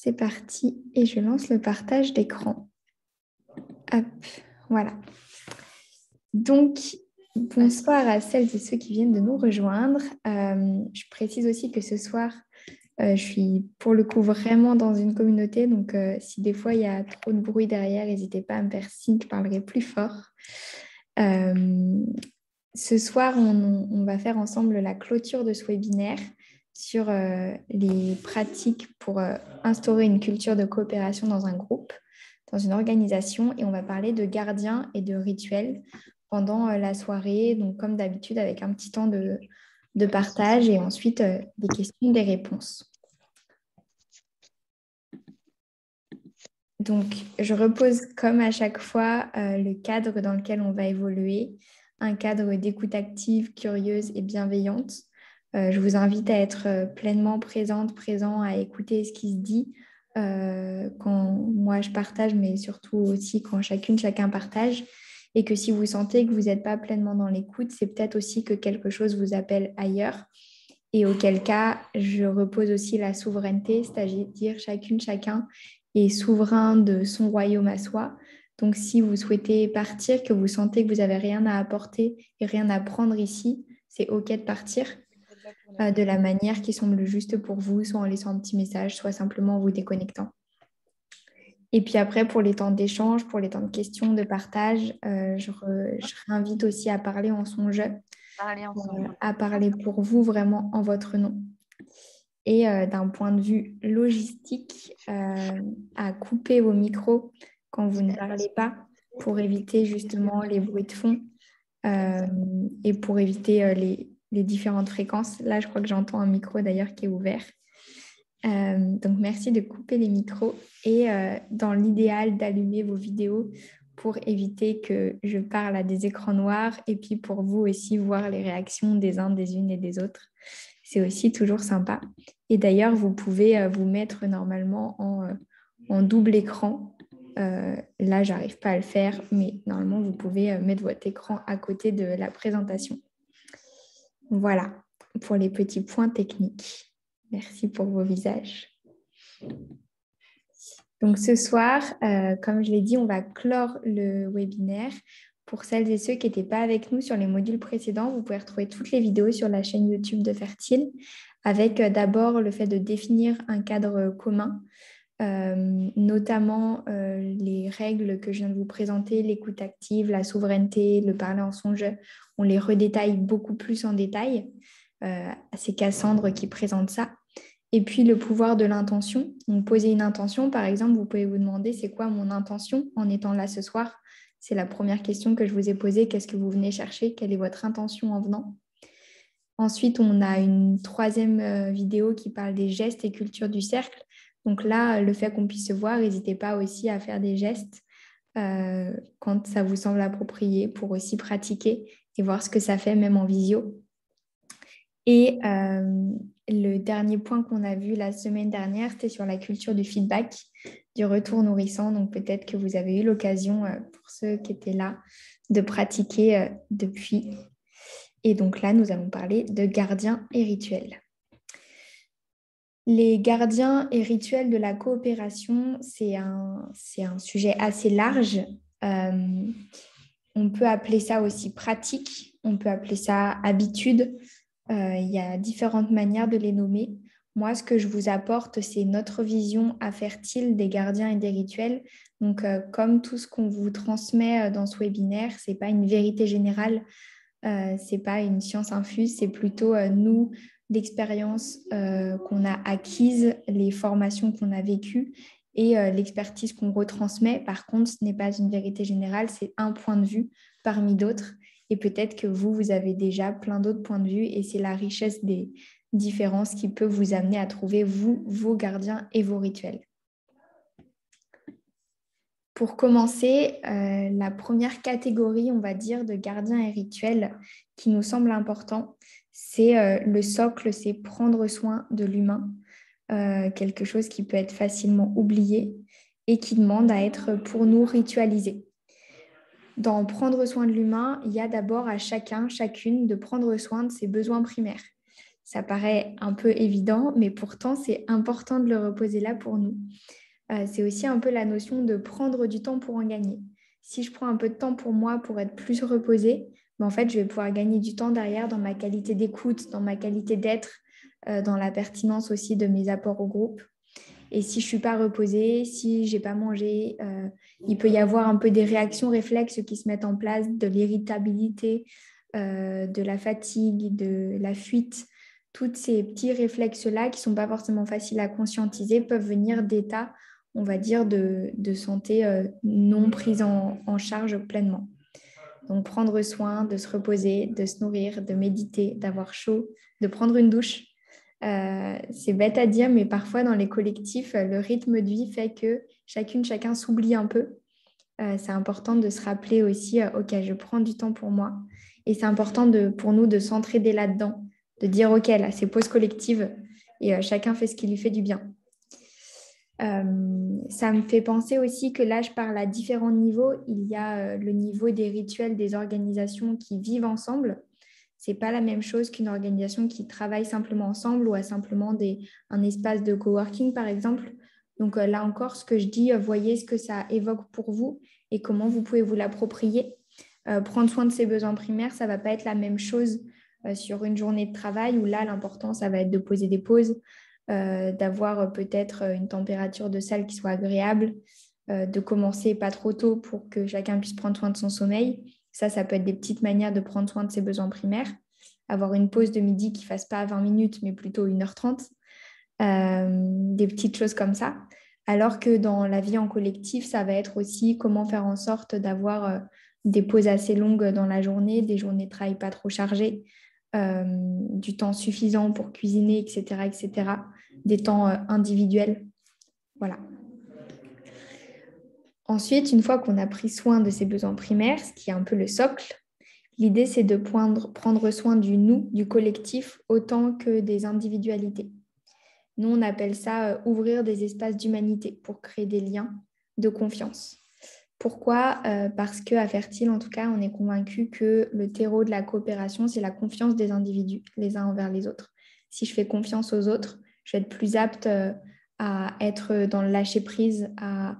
C'est parti et je lance le partage d'écran. Hop, voilà. Donc, bonsoir à celles et ceux qui viennent de nous rejoindre. Je précise aussi que ce soir, je suis pour le coup vraiment dans une communauté. Donc, si des fois il y a trop de bruit derrière, n'hésitez pas à me faire signe, je parlerai plus fort. Ce soir, on va faire ensemble la clôture de ce webinaire sur les pratiques pour instaurer une culture de coopération dans un groupe, dans une organisation, et on va parler de gardiens et de rituels pendant la soirée, donc comme d'habitude avec un petit temps de partage et ensuite des questions, des réponses. Donc, je repose comme à chaque fois le cadre dans lequel on va évoluer, un cadre d'écoute active, curieuse et bienveillante. Je vous invite à être pleinement présent, à écouter ce qui se dit quand moi je partage, mais surtout aussi quand chacun partage. Et que si vous sentez que vous n'êtes pas pleinement dans l'écoute, c'est peut-être aussi que quelque chose vous appelle ailleurs. Et auquel cas, je repose aussi la souveraineté, c'est-à-dire chacun est souverain de son royaume à soi. Donc, si vous souhaitez partir, que vous sentez que vous n'avez rien à apporter et rien à prendre ici, c'est OK de partir de la manière qui semble juste pour vous, soit en laissant un petit message, soit simplement en vous déconnectant. Et puis après, pour les temps d'échange, pour les temps de questions, de partage, je réinvite aussi à parler en son jeu, à parler pour vous vraiment en votre nom. Et d'un point de vue logistique, à couper vos micros quand vous ne parlez pas pour éviter justement les bruits de fond et pour éviter les différentes fréquences. Là, je crois que j'entends un micro d'ailleurs qui est ouvert. Donc, merci de couper les micros et dans l'idéal d'allumer vos vidéos pour éviter que je parle à des écrans noirs et puis pour vous aussi voir les réactions des uns, des unes et des autres. C'est aussi toujours sympa. Et d'ailleurs, vous pouvez vous mettre normalement en double écran. Là, j'arrive pas à le faire, mais normalement, vous pouvez mettre votre écran à côté de la présentation. Voilà, pour les petits points techniques. Merci pour vos visages. Donc ce soir, comme je l'ai dit, on va clore le webinaire. Pour celles et ceux qui n'étaient pas avec nous sur les modules précédents, vous pouvez retrouver toutes les vidéos sur la chaîne YouTube de Fertile, avec d'abord le fait de définir un cadre commun, notamment les règles que je viens de vous présenter, l'écoute active, la souveraineté, le parler en son jeu. On les redétaille beaucoup plus en détail. C'est Cassandre qui présente ça. Et puis le pouvoir de l'intention. Donc poser une intention, par exemple, vous pouvez vous demander c'est quoi mon intention en étant là ce soir. C'est la première question que je vous ai posée. Qu'est-ce que vous venez chercher? Quelle est votre intention en venant? Ensuite, on a une troisième vidéo qui parle des gestes et culture du cercle. Donc là, le fait qu'on puisse se voir, n'hésitez pas aussi à faire des gestes quand ça vous semble approprié pour aussi pratiquer et voir ce que ça fait même en visio. Et le dernier point qu'on a vu la semaine dernière, c'était sur la culture du feedback, du retour nourrissant. Donc peut-être que vous avez eu l'occasion, pour ceux qui étaient là, de pratiquer depuis. Et donc là, nous allons parler de gardiens et rituels. Les gardiens et rituels de la coopération, c'est un sujet assez large. On peut appeler ça aussi pratique, on peut appeler ça habitude. Il y a différentes manières de les nommer. Moi, ce que je vous apporte, c'est notre vision à Fertile des gardiens et des rituels. Donc, comme tout ce qu'on vous transmet dans ce webinaire, ce n'est pas une vérité générale, ce n'est pas une science infuse, c'est plutôt nous, l'expérience qu'on a acquise, les formations qu'on a vécues et l'expertise qu'on retransmet. Par contre, ce n'est pas une vérité générale, c'est un point de vue parmi d'autres. Et peut-être que vous avez déjà plein d'autres points de vue et c'est la richesse des différences qui peut vous amener à trouver, vous, vos gardiens et vos rituels. Pour commencer, la première catégorie, on va dire, de gardiens et rituels qui nous semble important, c'est le socle, c'est prendre soin de l'humain, quelque chose qui peut être facilement oublié et qui demande à être pour nous ritualisé. Dans prendre soin de l'humain, il y a d'abord à chacune de prendre soin de ses besoins primaires. Ça paraît un peu évident, mais pourtant, c'est important de le reposer là pour nous. C'est aussi un peu la notion de prendre du temps pour en gagner. Si je prends un peu de temps pour moi pour être plus reposée, ben en fait, je vais pouvoir gagner du temps derrière dans ma qualité d'écoute, dans ma qualité d'être, dans la pertinence aussi de mes apports au groupe. Et si je ne suis pas reposée, si je n'ai pas mangé, il peut y avoir un peu des réactions réflexes qui se mettent en place, de l'irritabilité, de la fatigue, de la fuite. Tous ces petits réflexes-là, qui ne sont pas forcément faciles à conscientiser, peuvent venir d'états, on va dire, de santé non prise en charge pleinement. Donc, prendre soin, de se reposer, de se nourrir, de méditer, d'avoir chaud, de prendre une douche. C'est bête à dire, mais parfois dans les collectifs, le rythme de vie fait que chacun s'oublie un peu. C'est important de se rappeler aussi, OK, je prends du temps pour moi. Et c'est important pour nous de s'entraider là-dedans, de dire, OK, là, c'est pause collective et chacun fait ce qui lui fait du bien. Ça me fait penser aussi que là, je parle à différents niveaux. Il y a le niveau des rituels des organisations qui vivent ensemble. Ce n'est pas la même chose qu'une organisation qui travaille simplement ensemble ou a simplement un espace de coworking, par exemple. Donc là encore, ce que je dis, voyez ce que ça évoque pour vous et comment vous pouvez vous l'approprier. Prendre soin de ses besoins primaires, ça ne va pas être la même chose sur une journée de travail où là, l'important, ça va être de poser des pauses, d'avoir peut-être une température de salle qui soit agréable, de commencer pas trop tôt pour que chacun puisse prendre soin de son sommeil. Ça peut être des petites manières de prendre soin de ses besoins primaires. Avoir une pause de midi qui ne fasse pas 20 minutes, mais plutôt 1h30. Des petites choses comme ça. Alors que dans la vie en collectif, ça va être aussi comment faire en sorte d'avoir des pauses assez longues dans la journée, des journées de travail pas trop chargées, du temps suffisant pour cuisiner, etc., etc., des temps individuels. Voilà. Ensuite, une fois qu'on a pris soin de ses besoins primaires, ce qui est un peu le socle, l'idée, c'est de prendre soin du nous, du collectif, autant que des individualités. Nous, on appelle ça ouvrir des espaces d'humanité pour créer des liens de confiance. Pourquoi ? Parce qu'à Fertile, en tout cas, on est convaincu que le terreau de la coopération, c'est la confiance des individus, les uns envers les autres. Si je fais confiance aux autres, je vais être plus apte à être dans le lâcher-prise, à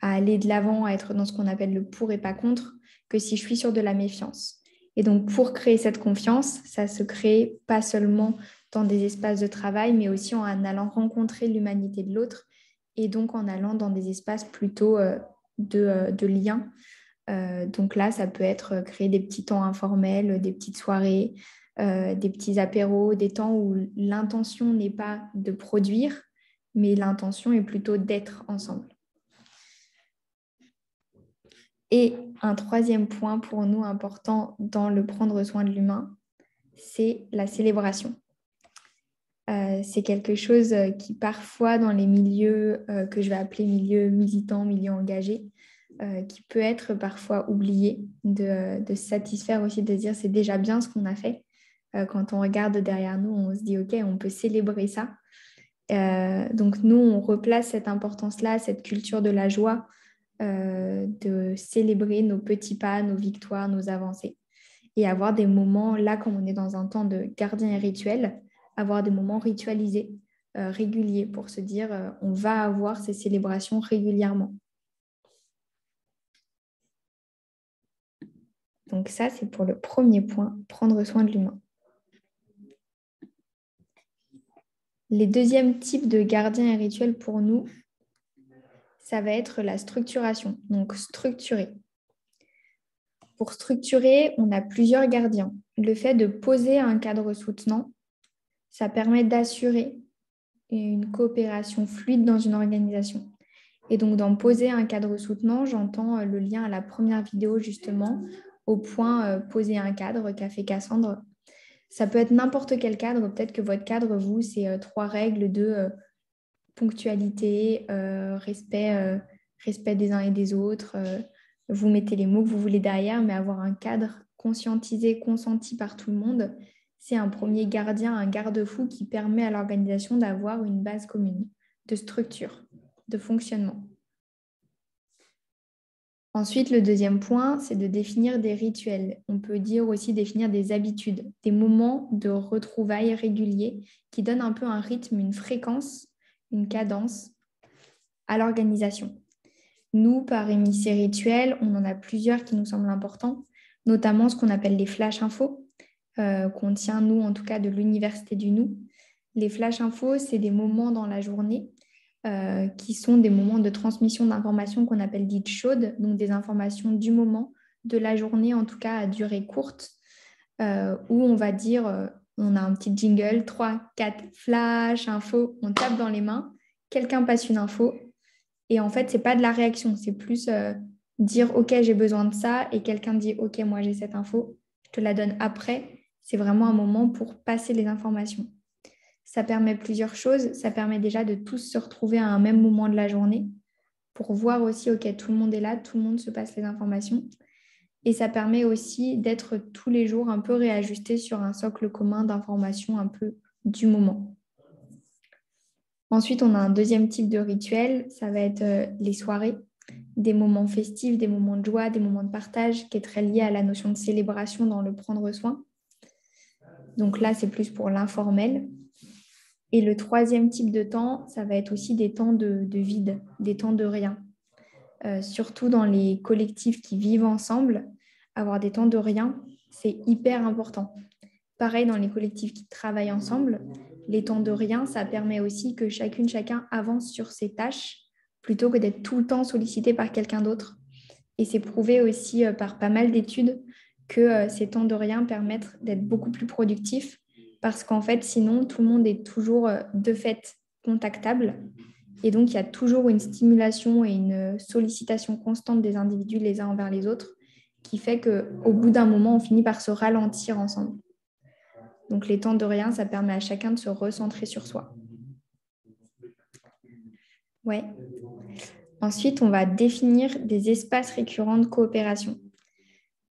aller de l'avant, à être dans ce qu'on appelle le pour et pas contre, que si je suis sur de la méfiance. Et donc, pour créer cette confiance, ça se crée pas seulement dans des espaces de travail, mais aussi en allant rencontrer l'humanité de l'autre et donc en allant dans des espaces plutôt de liens. Donc là, ça peut être créer des petits temps informels, des petites soirées, des petits apéros, des temps où l'intention n'est pas de produire, mais l'intention est plutôt d'être ensemble. Et un troisième point pour nous important dans le prendre soin de l'humain, c'est la célébration. C'est quelque chose qui parfois dans les milieux que je vais appeler milieux militants, milieux engagés, qui peut être parfois oublié, de se satisfaire aussi, de se dire c'est déjà bien ce qu'on a fait. Quand on regarde derrière nous, on se dit ok, on peut célébrer ça. Donc nous, on replace cette importance-là, cette culture de la joie, de célébrer nos petits pas, nos victoires, nos avancées. Et avoir des moments, là, comme on est dans un temps de gardien et rituel, avoir des moments ritualisés, réguliers, pour se dire on va avoir ces célébrations régulièrement. Donc ça, c'est pour le premier point, prendre soin de l'humain. Les deuxièmes types de gardiens et rituels pour nous, ça va être la structuration, donc structurer. Pour structurer, on a plusieurs gardiens. Le fait de poser un cadre soutenant, ça permet d'assurer une coopération fluide dans une organisation. Et donc, dans poser un cadre soutenant, j'entends le lien à la première vidéo, justement, au point poser un cadre qu'a fait Cassandre. Ça peut être n'importe quel cadre. Peut-être que votre cadre, vous, c'est 3 règles de ponctualité, respect des uns et des autres. Vous mettez les mots que vous voulez derrière, mais avoir un cadre conscientisé, consenti par tout le monde, c'est un premier gardien, un garde-fou qui permet à l'organisation d'avoir une base commune de structure, de fonctionnement. Ensuite, le deuxième point, c'est de définir des rituels. On peut dire aussi définir des habitudes, des moments de retrouvailles réguliers qui donnent un peu un rythme, une fréquence, une cadence à l'organisation. Nous, par Émissé Rituel, on en a plusieurs qui nous semblent importants, notamment ce qu'on appelle les flash infos, qu'on tient, nous, en tout cas, de l'Université du Nou. Les flash infos, c'est des moments dans la journée qui sont des moments de transmission d'informations qu'on appelle dites chaudes, donc des informations du moment, de la journée, en tout cas à durée courte, où on va dire, on a un petit jingle, 3, 4, flash, info, on tape dans les mains, quelqu'un passe une info, et en fait, ce n'est pas de la réaction, c'est plus dire, OK, j'ai besoin de ça, et quelqu'un dit, OK, moi j'ai cette info, je te la donne après. C'est vraiment un moment pour passer les informations. Ça permet plusieurs choses. Ça permet déjà de tous se retrouver à un même moment de la journée pour voir aussi, OK, tout le monde est là, tout le monde se passe les informations. Et ça permet aussi d'être tous les jours un peu réajusté sur un socle commun d'informations un peu du moment. Ensuite, on a un deuxième type de rituel, ça va être les soirées, des moments festifs, des moments de joie, des moments de partage, qui est très lié à la notion de célébration dans le prendre soin. Donc là, c'est plus pour l'informel. Et le troisième type de temps, ça va être aussi des temps de vide, des temps de rien. Surtout dans les collectifs qui vivent ensemble, avoir des temps de rien, c'est hyper important. Pareil dans les collectifs qui travaillent ensemble, les temps de rien, ça permet aussi que chacun avance sur ses tâches plutôt que d'être tout le temps sollicité par quelqu'un d'autre. Et c'est prouvé aussi par pas mal d'études que ces temps de rien permettent d'être beaucoup plus productifs parce qu'en fait, sinon, tout le monde est toujours de fait contactable. Et donc, il y a toujours une stimulation et une sollicitation constante des individus les uns envers les autres qui fait qu'au bout d'un moment, on finit par se ralentir ensemble. Donc, les temps de rien, ça permet à chacun de se recentrer sur soi. Ouais. Ensuite, on va définir des espaces récurrents de coopération.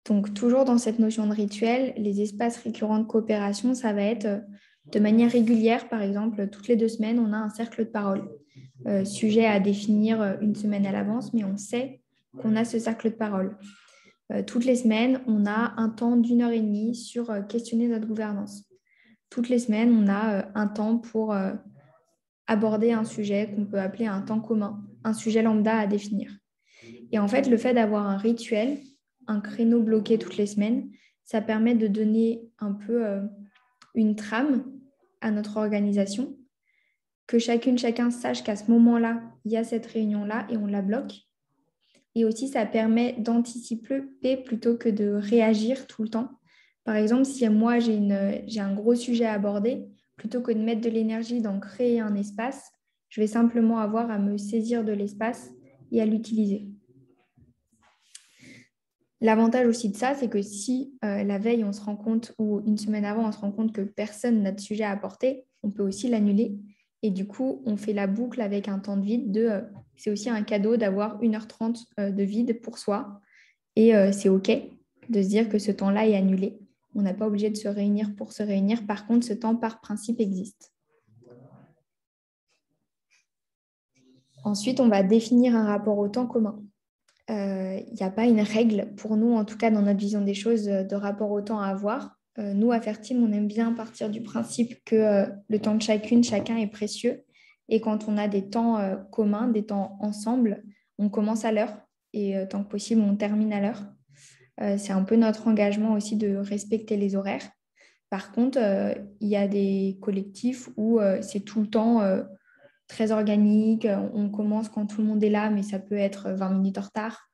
Donc, toujours dans cette notion de rituel, les espaces récurrents de coopération, ça va être de manière régulière, par exemple, toutes les 2 semaines, on a un cercle de parole. Sujet à définir une semaine à l'avance, mais on sait qu'on a ce cercle de parole. Toutes les semaines, on a un temps d'1 heure et demie sur questionner notre gouvernance. Toutes les semaines, on a un temps pour aborder un sujet qu'on peut appeler un temps commun, un sujet lambda à définir. Et en fait, le fait d'avoir un rituel, un créneau bloqué toutes les semaines, ça permet de donner un peu une trame à notre organisation, que chacun sache qu'à ce moment-là, il y a cette réunion-là et on la bloque. Et aussi, ça permet d'anticiper plutôt que de réagir tout le temps. Par exemple, si moi, j'ai un gros sujet à aborder, plutôt que de mettre de l'énergie dans créer un espace, je vais simplement avoir à me saisir de l'espace et à l'utiliser. L'avantage aussi de ça, c'est que si la veille, on se rend compte, ou une semaine avant, on se rend compte que personne n'a de sujet à apporter, on peut aussi l'annuler. Et du coup, on fait la boucle avec un temps de vide. C'est aussi un cadeau d'avoir 1h30 de vide pour soi. Et c'est OK de se dire que ce temps-là est annulé. On n'a pas obligé de se réunir pour se réunir. Par contre, ce temps, par principe, existe. Ensuite, on va définir un rapport au temps commun. Il n'y a pas une règle, pour nous, en tout cas dans notre vision des choses, de rapport au temps à avoir. Nous, à Fertime, on aime bien partir du principe que le temps de chacun est précieux. Et quand on a des temps communs, des temps ensemble, on commence à l'heure et tant que possible, on termine à l'heure. C'est un peu notre engagement aussi de respecter les horaires. Par contre, il y a des collectifs où c'est tout le temps très organique. On commence quand tout le monde est là, mais ça peut être 20 minutes en retard.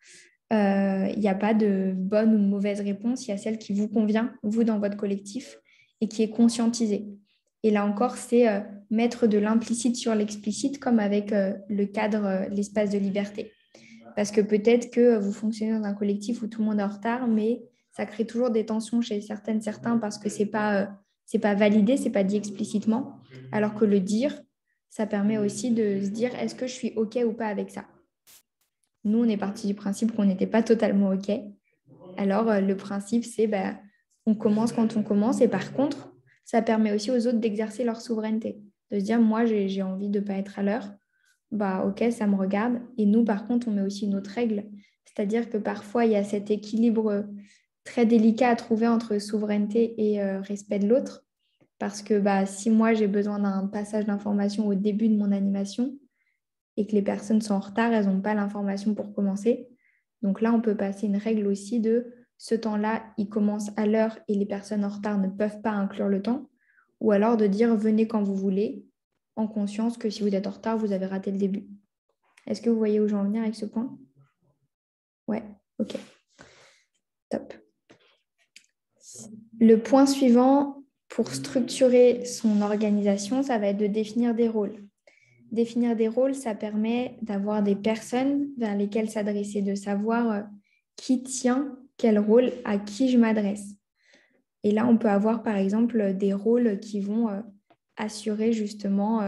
Il n'y a pas de bonne ou de mauvaise réponse. Il y a celle qui vous convient, vous, dans votre collectif, et qui est conscientisée. Et là encore, c'est mettre de l'implicite sur l'explicite, comme avec le cadre, l'espace de liberté. Parce que peut-être que vous fonctionnez dans un collectif où tout le monde est en retard, mais ça crée toujours des tensions chez certains parce que c'est pas validé, c'est pas dit explicitement. Alors que le dire, ça permet aussi de se dire est-ce que je suis OK ou pas avec ça. Nous, on est parti du principe qu'on n'était pas totalement OK. Alors, le principe, c'est on commence quand on commence. Et par contre, ça permet aussi aux autres d'exercer leur souveraineté. De se dire, moi, j'ai envie de ne pas être à l'heure. OK, ça me regarde. Et nous, par contre, on met aussi une autre règle. C'est-à-dire que parfois, il y a cet équilibre très délicat à trouver entre souveraineté et respect de l'autre. Parce que si moi, j'ai besoin d'un passage d'information au début de mon animation et que les personnes sont en retard, elles n'ont pas l'information pour commencer. Donc là, on peut passer une règle aussi de ce temps-là, il commence à l'heure et les personnes en retard ne peuvent pas inclure le temps. Ou alors de dire venez quand vous voulez, en conscience que si vous êtes en retard, vous avez raté le début. Est-ce que vous voyez où j'en venir avec ce point? Ouais, ok, top. Le point suivant, pour structurer son organisation, ça va être de définir des rôles. Définir des rôles, ça permet d'avoir des personnes vers lesquelles s'adresser, de savoir qui tient quel rôle, à qui je m'adresse. Et là, on peut avoir par exemple des rôles qui vont assurer justement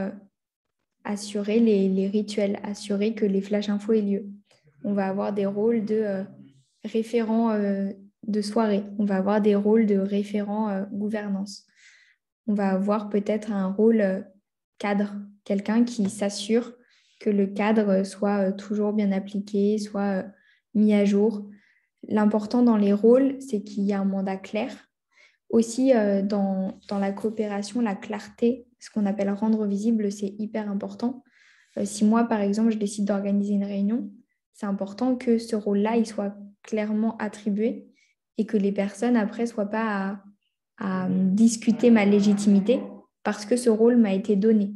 assurer les rituels, assurer que les flash infos aient lieu. On va avoir des rôles de référents de soirée. On va avoir des rôles de référents gouvernance. On va avoir peut-être un rôle cadre, quelqu'un qui s'assure que le cadre soit toujours bien appliqué, soit mis à jour. L'important dans les rôles, c'est qu'il y a un mandat clair. Aussi, dans la coopération, la clarté, ce qu'on appelle rendre visible, c'est hyper important. Si moi, par exemple, je décide d'organiser une réunion, c'est important que ce rôle-là, il soit clairement attribué et que les personnes, après, ne soient pas à discuter ma légitimité parce que ce rôle m'a été donné.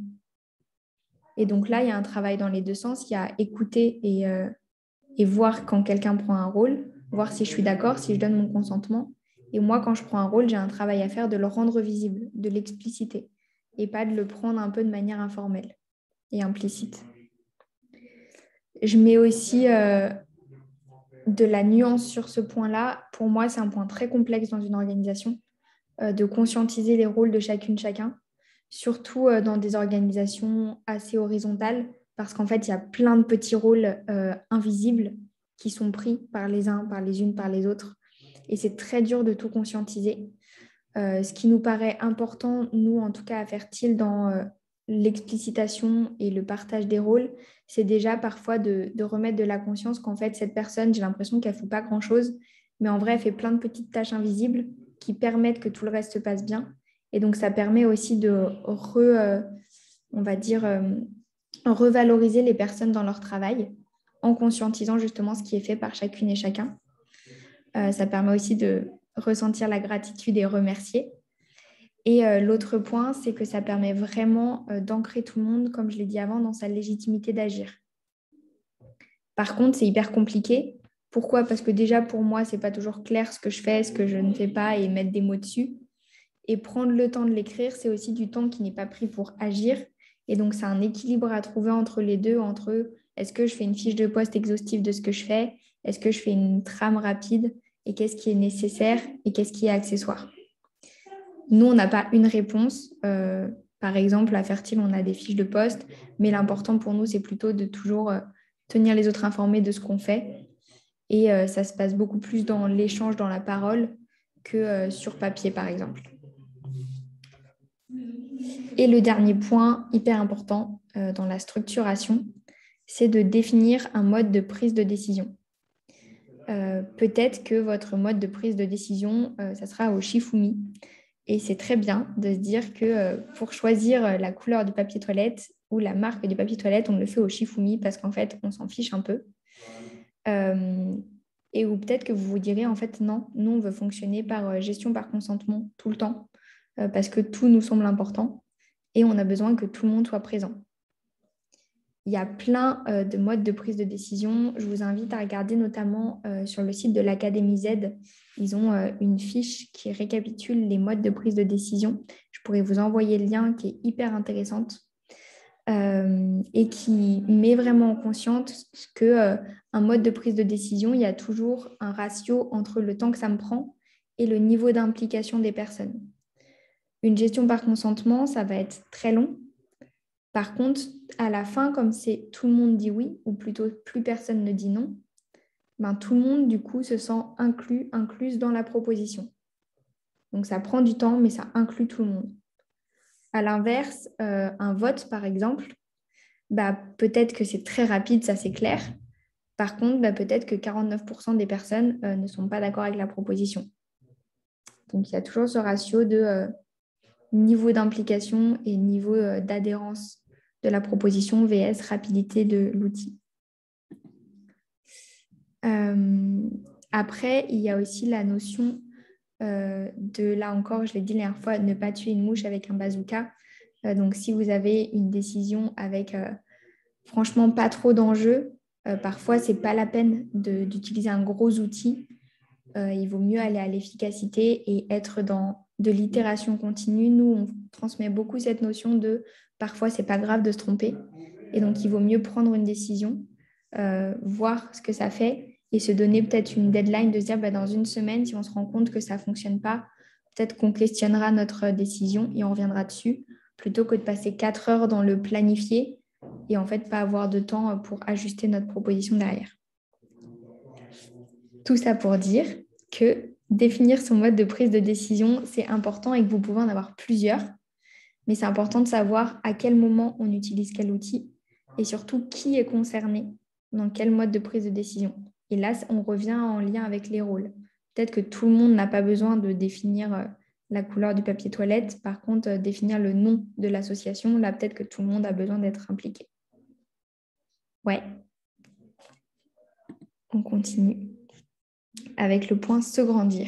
Et donc là, il y a un travail dans les deux sens. Il y a écouter et voir quand quelqu'un prend un rôle, voir si je suis d'accord, si je donne mon consentement. Et moi, quand je prends un rôle, j'ai un travail à faire de le rendre visible, de l'expliciter, et pas de le prendre un peu de manière informelle et implicite. Je mets aussi de la nuance sur ce point-là. Pour moi, c'est un point très complexe dans une organisation, de conscientiser les rôles de chacune, chacun, surtout dans des organisations assez horizontales, parce qu'en fait, il y a plein de petits rôles invisibles qui sont pris par les uns, par les unes, par les autres. Et c'est très dur de tout conscientiser. Ce qui nous paraît important, nous, en tout cas, à Fertile, dans l'explicitation et le partage des rôles, c'est déjà parfois de remettre de la conscience qu'en fait, cette personne, j'ai l'impression qu'elle ne fait pas grand-chose, mais en vrai, elle fait plein de petites tâches invisibles qui permettent que tout le reste se passe bien. Et donc, ça permet aussi de, on va dire, revaloriser les personnes dans leur travail en conscientisant justement ce qui est fait par chacune et chacun. Ça permet aussi de ressentir la gratitude et remercier. Et l'autre point, c'est que ça permet vraiment d'ancrer tout le monde, comme je l'ai dit avant, dans sa légitimité d'agir. Par contre, c'est hyper compliqué. Pourquoi? Parce que déjà, pour moi, ce n'est pas toujours clair ce que je fais, ce que je ne fais pas et mettre des mots dessus. Et prendre le temps de l'écrire, c'est aussi du temps qui n'est pas pris pour agir. Et donc, c'est un équilibre à trouver entre les deux, entre est-ce que je fais une fiche de poste exhaustive de ce que je fais, est-ce que je fais une trame rapide, et qu'est-ce qui est nécessaire et qu'est-ce qui est accessoire. Nous, on n'a pas une réponse. Par exemple, à Fertile, on a des fiches de poste, mais l'important pour nous, c'est plutôt de toujours tenir les autres informés de ce qu'on fait. Et ça se passe beaucoup plus dans l'échange, dans la parole, que sur papier, par exemple. Et le dernier point hyper important dans la structuration, c'est de définir un mode de prise de décision. Peut-être que votre mode de prise de décision, ça sera au Shifumi. Et c'est très bien de se dire que pour choisir la couleur du papier toilette ou la marque du papier toilette, on le fait au Shifumi parce qu'en fait, on s'en fiche un peu. Et ou peut-être que vous vous direz, en fait, non, nous, on veut fonctionner par gestion par consentement tout le temps parce que tout nous semble important et on a besoin que tout le monde soit présent. Il y a plein de modes de prise de décision. Je vous invite à regarder notamment sur le site de l'Académie Z. Ils ont une fiche qui récapitule les modes de prise de décision. Je pourrais vous envoyer le lien qui est hyper intéressante et qui met vraiment en conscience qu'un mode de prise de décision, il y a toujours un ratio entre le temps que ça me prend et le niveau d'implication des personnes. Une gestion par consentement, ça va être très long. Par contre, à la fin, comme c'est tout le monde dit oui, ou plutôt plus personne ne dit non, ben, tout le monde, du coup, se sent incluse dans la proposition. Donc, ça prend du temps, mais ça inclut tout le monde. À l'inverse, un vote, par exemple, bah, peut-être que c'est très rapide, ça c'est clair, Par contre, bah, peut-être que 49% des personnes ne sont pas d'accord avec la proposition. Donc, il y a toujours ce ratio de niveau d'implication et niveau d'adhérence de la proposition vs rapidité de l'outil. Après, il y a aussi la notion de, là encore, je l'ai dit la dernière fois, ne pas tuer une mouche avec un bazooka. Donc, si vous avez une décision avec franchement pas trop d'enjeux, parfois, ce n'est pas la peine d'utiliser un gros outil. Il vaut mieux aller à l'efficacité et être dans de l'itération continue. Nous, on transmet beaucoup cette notion de parfois, ce n'est pas grave de se tromper. Et donc, il vaut mieux prendre une décision, voir ce que ça fait et se donner peut-être une deadline de se dire dans une semaine, si on se rend compte que ça ne fonctionne pas, peut-être qu'on questionnera notre décision et on reviendra dessus, plutôt que de passer 4 heures dans le planifier et en fait pas avoir de temps pour ajuster notre proposition derrière. Tout ça pour dire que définir son mode de prise de décision, c'est important et que vous pouvez en avoir plusieurs, mais c'est important de savoir à quel moment on utilise quel outil et surtout qui est concerné dans quel mode de prise de décision. Et là, on revient en lien avec les rôles. Peut-être que tout le monde n'a pas besoin de définir la couleur du papier toilette. Par contre, définir le nom de l'association, là, peut-être que tout le monde a besoin d'être impliqué. Ouais. On continue avec le point se grandir.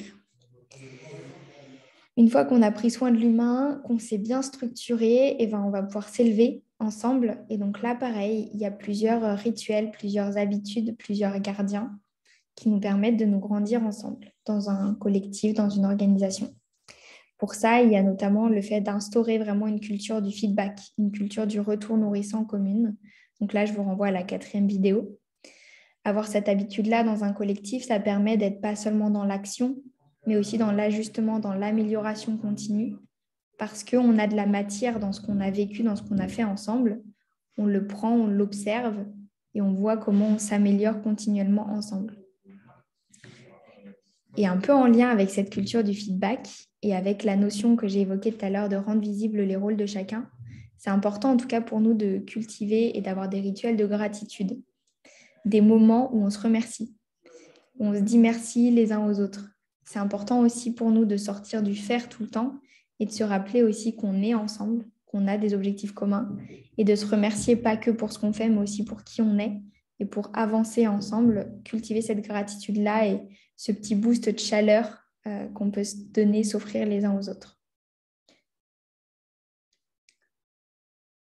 Une fois qu'on a pris soin de l'humain, qu'on s'est bien structuré, on va pouvoir s'élever ensemble. Et donc là, pareil, il y a plusieurs rituels, plusieurs habitudes, plusieurs gardiens qui nous permettent de nous grandir ensemble dans un collectif, dans une organisation. Pour ça, il y a notamment le fait d'instaurer vraiment une culture du feedback, une culture du retour nourrissant commune. Donc là, je vous renvoie à la 4e vidéo. Avoir cette habitude-là dans un collectif, ça permet d'être pas seulement dans l'action, mais aussi dans l'ajustement, dans l'amélioration continue, parce qu'on a de la matière dans ce qu'on a vécu, dans ce qu'on a fait ensemble. On le prend, on l'observe et on voit comment on s'améliore continuellement ensemble. Et un peu en lien avec cette culture du feedback et avec la notion que j'ai évoquée tout à l'heure de rendre visibles les rôles de chacun, c'est important en tout cas pour nous de cultiver et d'avoir des rituels de gratitude, des moments où on se remercie, où on se dit merci les uns aux autres. C'est important aussi pour nous de sortir du faire tout le temps et de se rappeler aussi qu'on est ensemble, qu'on a des objectifs communs et de se remercier pas que pour ce qu'on fait, mais aussi pour qui on est et pour avancer ensemble, cultiver cette gratitude-là et ce petit boost de chaleur qu'on peut se donner, s'offrir les uns aux autres.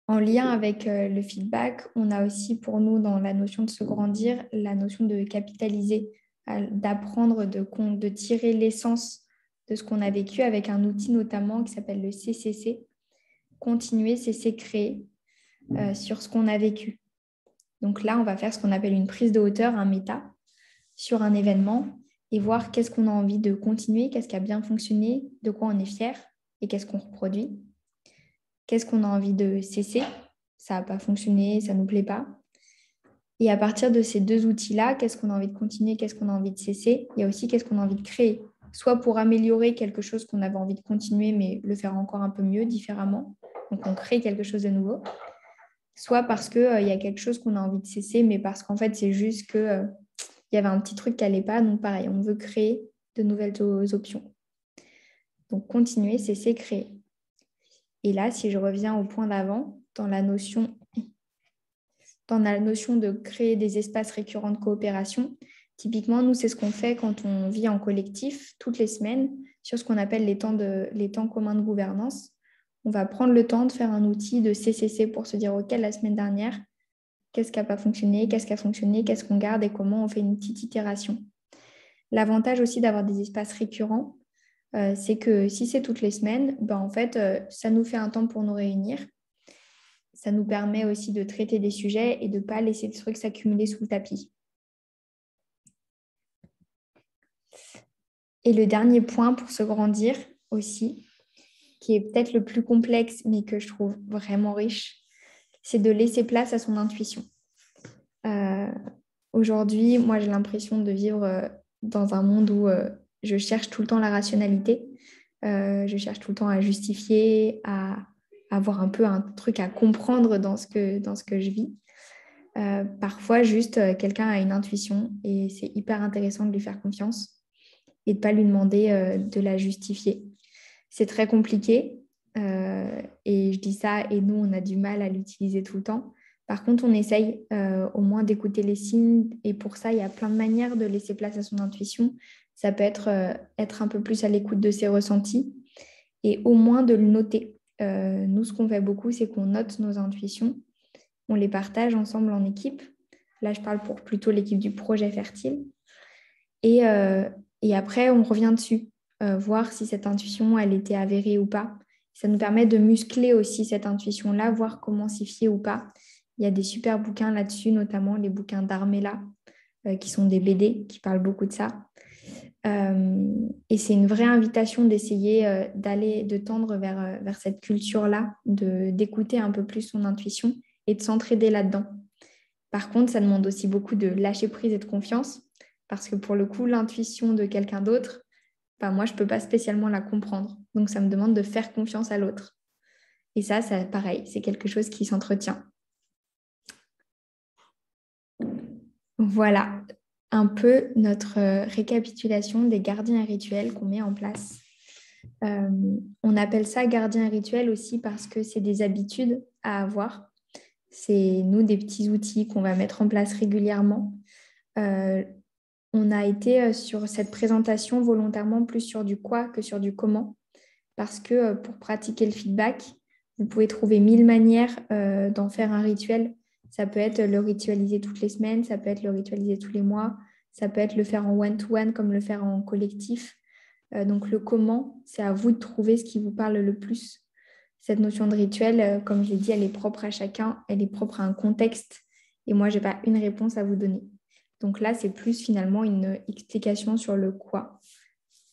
En lien avec le feedback, on a aussi pour nous dans la notion de se grandir, la notion de capitaliser, d'apprendre, de tirer l'essence de ce qu'on a vécu avec un outil notamment qui s'appelle le CCC. Continuer, cesser, créer sur ce qu'on a vécu. Donc là, on va faire ce qu'on appelle une prise de hauteur, un méta, sur un événement et voir qu'est-ce qu'on a envie de continuer, qu'est-ce qui a bien fonctionné, de quoi on est fier et qu'est-ce qu'on reproduit. Qu'est-ce qu'on a envie de cesser, ça n'a pas fonctionné, ça ne nous plaît pas. Et à partir de ces deux outils-là, qu'est-ce qu'on a envie de continuer, qu'est-ce qu'on a envie de cesser, il y a aussi qu'est-ce qu'on a envie de créer, soit pour améliorer quelque chose qu'on avait envie de continuer, mais le faire encore un peu mieux, différemment. Donc, on crée quelque chose de nouveau. Soit parce qu'il y a quelque chose qu'on a envie de cesser, mais parce qu'en fait, c'est juste qu'il y avait un petit truc qui n'allait pas. Donc, pareil, on veut créer de nouvelles options. Donc, continuer, cesser, créer. Et là, si je reviens au point d'avant, dans la notion de créer des espaces récurrents de coopération, typiquement, nous, c'est ce qu'on fait quand on vit en collectif toutes les semaines sur ce qu'on appelle les temps communs de gouvernance. On va prendre le temps de faire un outil de CCC pour se dire, OK, la semaine dernière, qu'est-ce qui n'a pas fonctionné, qu'est-ce qui a fonctionné, qu'est-ce qu'on garde et comment on fait une petite itération. L'avantage aussi d'avoir des espaces récurrents, c'est que si c'est toutes les semaines, en fait, ça nous fait un temps pour nous réunir. Ça nous permet aussi de traiter des sujets et de ne pas laisser des trucs s'accumuler sous le tapis. Et le dernier point pour se grandir aussi, qui est peut-être le plus complexe, mais que je trouve vraiment riche, c'est de laisser place à son intuition. Aujourd'hui, moi, j'ai l'impression de vivre dans un monde où je cherche tout le temps la rationalité. Je cherche tout le temps à justifier, à avoir un peu un truc à comprendre dans ce que je vis. Parfois, juste, quelqu'un a une intuition et c'est hyper intéressant de lui faire confiance et de ne pas lui demander de la justifier. C'est très compliqué et je dis ça et nous, on a du mal à l'utiliser tout le temps. Par contre, on essaye au moins d'écouter les signes et pour ça, il y a plein de manières de laisser place à son intuition. Ça peut être être un peu plus à l'écoute de ses ressentis et au moins de le noter. Nous, ce qu'on fait beaucoup, c'est qu'on note nos intuitions, on les partage ensemble en équipe. Là, je parle pour plutôt l'équipe du projet fertile. Et, euh, et après, on revient dessus, voir si cette intuition, elle était avérée ou pas. Ça nous permet de muscler aussi cette intuition-là, voir comment s'y fier ou pas. Il y a des super bouquins là-dessus, notamment les bouquins d'Armella, qui sont des BD, qui parlent beaucoup de ça. Et c'est une vraie invitation d'essayer d'aller, de tendre vers cette culture-là, d'écouter un peu plus son intuition et de s'entraider là-dedans. Par contre, ça demande aussi beaucoup de lâcher prise et de confiance, parce que pour le coup, l'intuition de quelqu'un d'autre, bah, moi, je ne peux pas spécialement la comprendre. Donc, ça me demande de faire confiance à l'autre. Et ça, pareil, c'est quelque chose qui s'entretient. Voilà un peu notre récapitulation des gardiens rituels qu'on met en place. On appelle ça gardien rituel aussi parce que c'est des habitudes à avoir. C'est nous des petits outils qu'on va mettre en place régulièrement. On a été sur cette présentation volontairement plus sur du quoi que sur du comment, parce que pour pratiquer le feedback, vous pouvez trouver 1000 manières d'en faire un rituel. Ça peut être le ritualiser toutes les semaines, ça peut être le ritualiser tous les mois, ça peut être le faire en one-to-one comme le faire en collectif. Donc le comment, c'est à vous de trouver ce qui vous parle le plus. Cette notion de rituel, comme je l'ai dit, elle est propre à chacun, elle est propre à un contexte. Et moi, je n'ai pas une réponse à vous donner. Donc là, c'est plus finalement une explication sur le quoi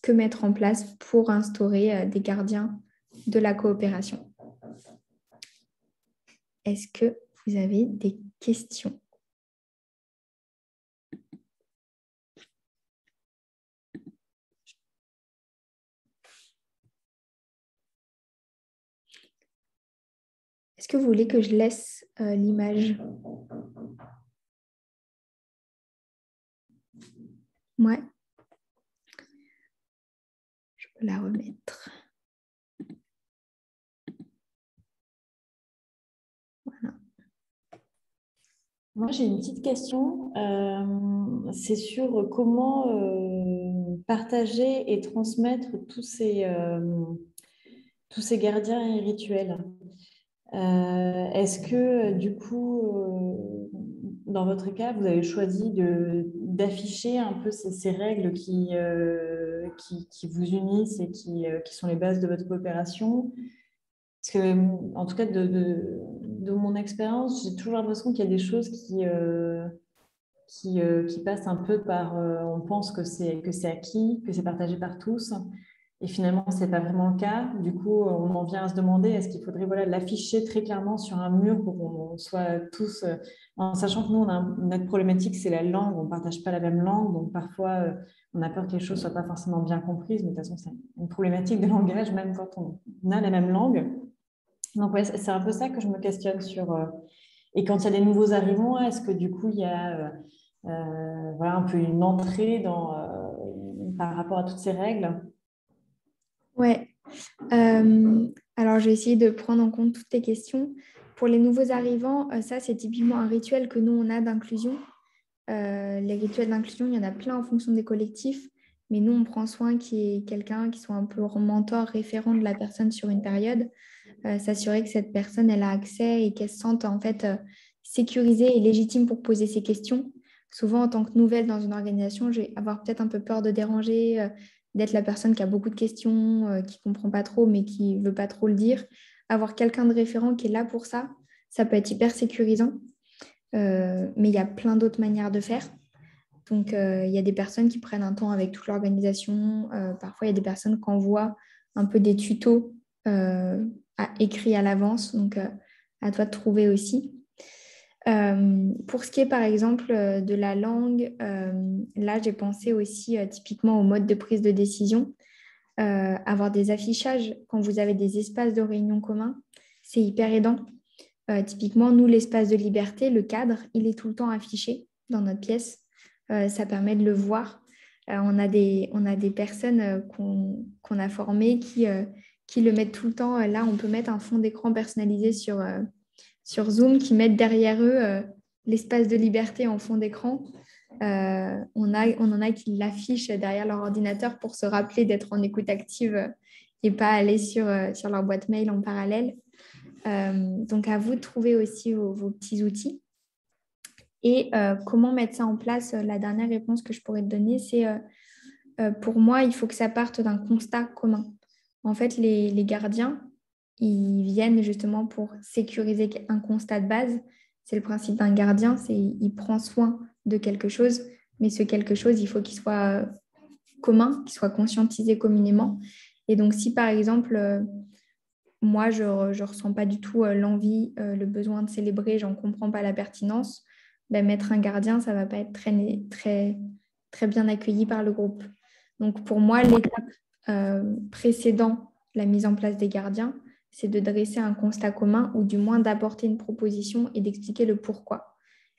que mettre en place pour instaurer des gardiens de la coopération. Est-ce que vous avez des questions ? Est-ce que vous voulez que je laisse l'image ? Ouais. Je peux la remettre. Voilà. Moi, j'ai une petite question. C'est sur comment partager et transmettre tous ces gardiens et rituels. Est-ce que, du coup, dans votre cas, vous avez choisi d'afficher un peu ces règles qui vous unissent et qui sont les bases de votre coopération? Parce que, en tout cas, de mon expérience, j'ai toujours l'impression qu'il y a des choses qui passent un peu par on pense que c'est acquis, que c'est partagé par tous. Et finalement, ce n'est pas vraiment le cas. Du coup, on en vient à se demander est-ce qu'il faudrait l'afficher très clairement sur un mur pour qu'on soit tous, en sachant que nous, notre problématique, c'est la langue. On ne partage pas la même langue. Donc, parfois, on a peur que les choses ne soient pas forcément bien comprises. Mais de toute façon, c'est une problématique de langage, même quand on a la même langue. Donc, ouais, c'est un peu ça que je me questionne sur. Et quand il y a des nouveaux arrivants, est-ce que du coup, il y a un peu une entrée par rapport à toutes ces règles? Ouais. Alors, je vais essayer de prendre en compte toutes tes questions. Pour les nouveaux arrivants, ça, c'est typiquement un rituel que nous, on a d'inclusion. Les rituels d'inclusion, il y en a plein en fonction des collectifs, mais nous, on prend soin qu'il y ait quelqu'un qui soit un peu mentor, référent de la personne sur une période, s'assurer que cette personne, elle a accès et qu'elle se sente en fait sécurisée et légitime pour poser ses questions. Souvent, en tant que nouvelle dans une organisation, je vais avoir peut-être un peu peur de déranger, d'être la personne qui a beaucoup de questions, qui ne comprend pas trop, mais qui ne veut pas trop le dire. Avoir quelqu'un de référent qui est là pour ça, ça peut être hyper sécurisant. Mais il y a plein d'autres manières de faire. Donc, il y a des personnes qui prennent un temps avec toute l'organisation. Parfois, il y a des personnes qui envoient un peu des tutos écrits à l'avance. Donc, à toi de trouver aussi. Pour ce qui est, par exemple, de la langue, là, j'ai pensé aussi typiquement au mode de prise de décision. Avoir des affichages quand vous avez des espaces de réunion communs, c'est hyper aidant. Typiquement, nous, l'espace de liberté, le cadre, il est tout le temps affiché dans notre pièce. Ça permet de le voir. On a des personnes qu'on a formées qui le mettent tout le temps. Là, on peut mettre un fond d'écran personnalisé sur Zoom qui mettent derrière eux l'espace de liberté en fond d'écran. On en a qui l'affichent derrière leur ordinateur pour se rappeler d'être en écoute active et pas aller sur leur boîte mail en parallèle. Donc, à vous de trouver aussi vos petits outils. Et comment mettre ça en place? La dernière réponse que je pourrais te donner, c'est pour moi, il faut que ça parte d'un constat commun. En fait, les gardiens, ils viennent justement pour sécuriser un constat de base. C'est le principe d'un gardien, c'est il prend soin de quelque chose, mais ce quelque chose, il faut qu'il soit commun, qu'il soit conscientisé communément. Et donc, si par exemple, moi, je ne ressens pas du tout l'envie, le besoin de célébrer, j'en comprends pas la pertinence, ben, mettre un gardien, ça ne va pas être très bien accueilli par le groupe. Donc, pour moi, l'étape précédant la mise en place des gardiens, c'est de dresser un constat commun ou du moins d'apporter une proposition et d'expliquer le pourquoi.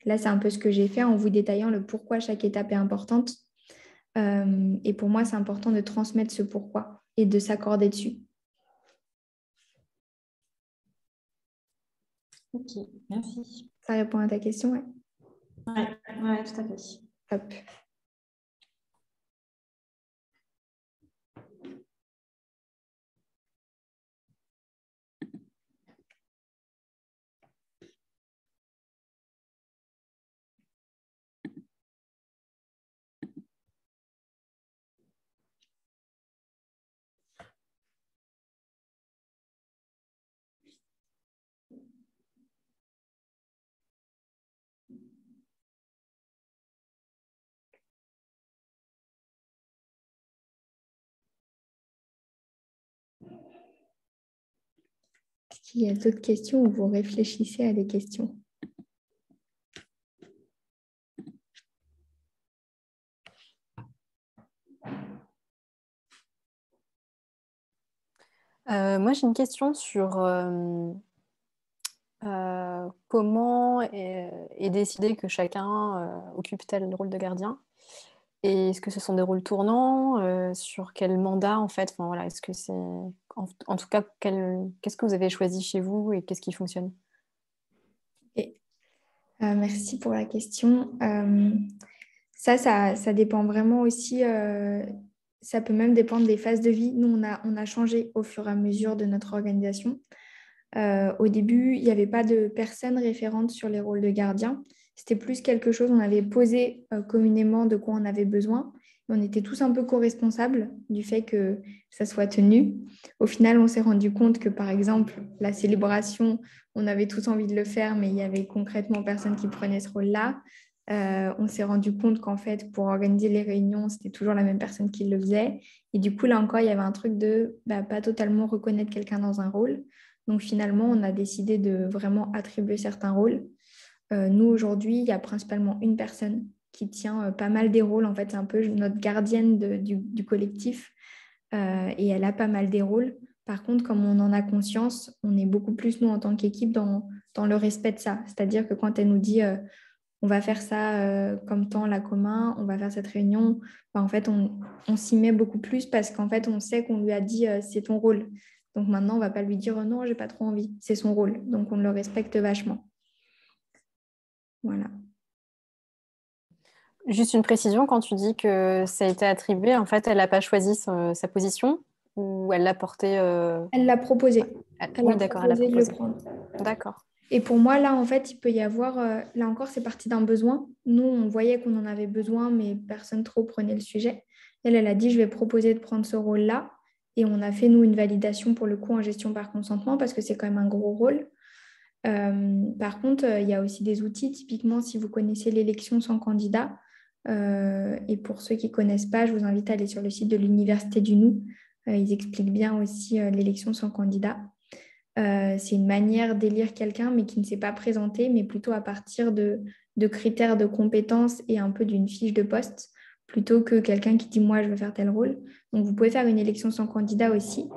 Là, c'est un peu ce que j'ai fait en vous détaillant le pourquoi chaque étape est importante. Et pour moi, c'est important de transmettre ce pourquoi et de s'accorder dessus. Ok, merci. Ça répond à ta question, ouais. Ouais, tout à fait. Hop. Est-ce qu'il y a d'autres questions ou vous réfléchissez à des questions? Moi, j'ai une question sur comment est décidé que chacun occupe tel rôle de gardien. Et est-ce que ce sont des rôles tournants? Sur quel mandat, en fait? Enfin, voilà, est-ce que c'est... En tout cas, qu'est-ce que vous avez choisi chez vous et qu'est-ce qui fonctionne? Et, merci pour la question. Ça dépend vraiment aussi. Ça peut même dépendre des phases de vie. Nous, on a changé au fur et à mesure de notre organisation. Au début, il n'y avait pas de personne référente sur les rôles de gardien. C'était plus quelque chose, on avait posé communément de quoi on avait besoin. Et on était tous un peu co-responsables du fait que ça soit tenu. Au final, on s'est rendu compte que, par exemple, la célébration, on avait tous envie de le faire, mais il y avait concrètement personne qui prenait ce rôle-là. On s'est rendu compte qu'en fait, pour organiser les réunions, c'était toujours la même personne qui le faisait. Et du coup, là encore, il y avait un truc de pas totalement reconnaître quelqu'un dans un rôle. Donc finalement, on a décidé de vraiment attribuer certains rôles. Nous, aujourd'hui, il y a principalement une personne qui tient pas mal des rôles. En fait, c'est un peu notre gardienne du collectif et elle a pas mal des rôles. Par contre, comme on en a conscience, on est beaucoup plus, nous, en tant qu'équipe, dans le respect de ça. C'est-à-dire que quand elle nous dit on va faire ça comme temps là commun, on va faire cette réunion, en fait, on s'y met beaucoup plus parce qu'en fait, on sait qu'on lui a dit c'est ton rôle. Donc maintenant, on ne va pas lui dire non, j'ai pas trop envie. C'est son rôle. Donc on le respecte vachement. Voilà. Juste une précision, quand tu dis que ça a été attribué, en fait, elle n'a pas choisi sa position ou elle l'a porté... Elle l'a proposé. Oui, d'accord, elle a proposé de le proposé. prendre. D'accord. Et pour moi, là, en fait, il peut y avoir, là encore, c'est parti d'un besoin. Nous, on voyait qu'on en avait besoin, mais personne trop prenait le sujet. Elle a dit, je vais proposer de prendre ce rôle-là. Et on a fait, nous, une validation pour le coup en gestion par consentement parce que c'est quand même un gros rôle. Par contre, il y a aussi des outils. Typiquement, si vous connaissez l'élection sans candidat, et pour ceux qui ne connaissent pas, je vous invite à aller sur le site de l'Université du Nou. Ils expliquent bien aussi l'élection sans candidat. C'est une manière d'élire quelqu'un, mais qui ne s'est pas présenté, mais plutôt à partir de critères de compétences et un peu d'une fiche de poste plutôt que quelqu'un qui dit moi je veux faire tel rôle. Donc vous pouvez faire une élection sans candidat aussi.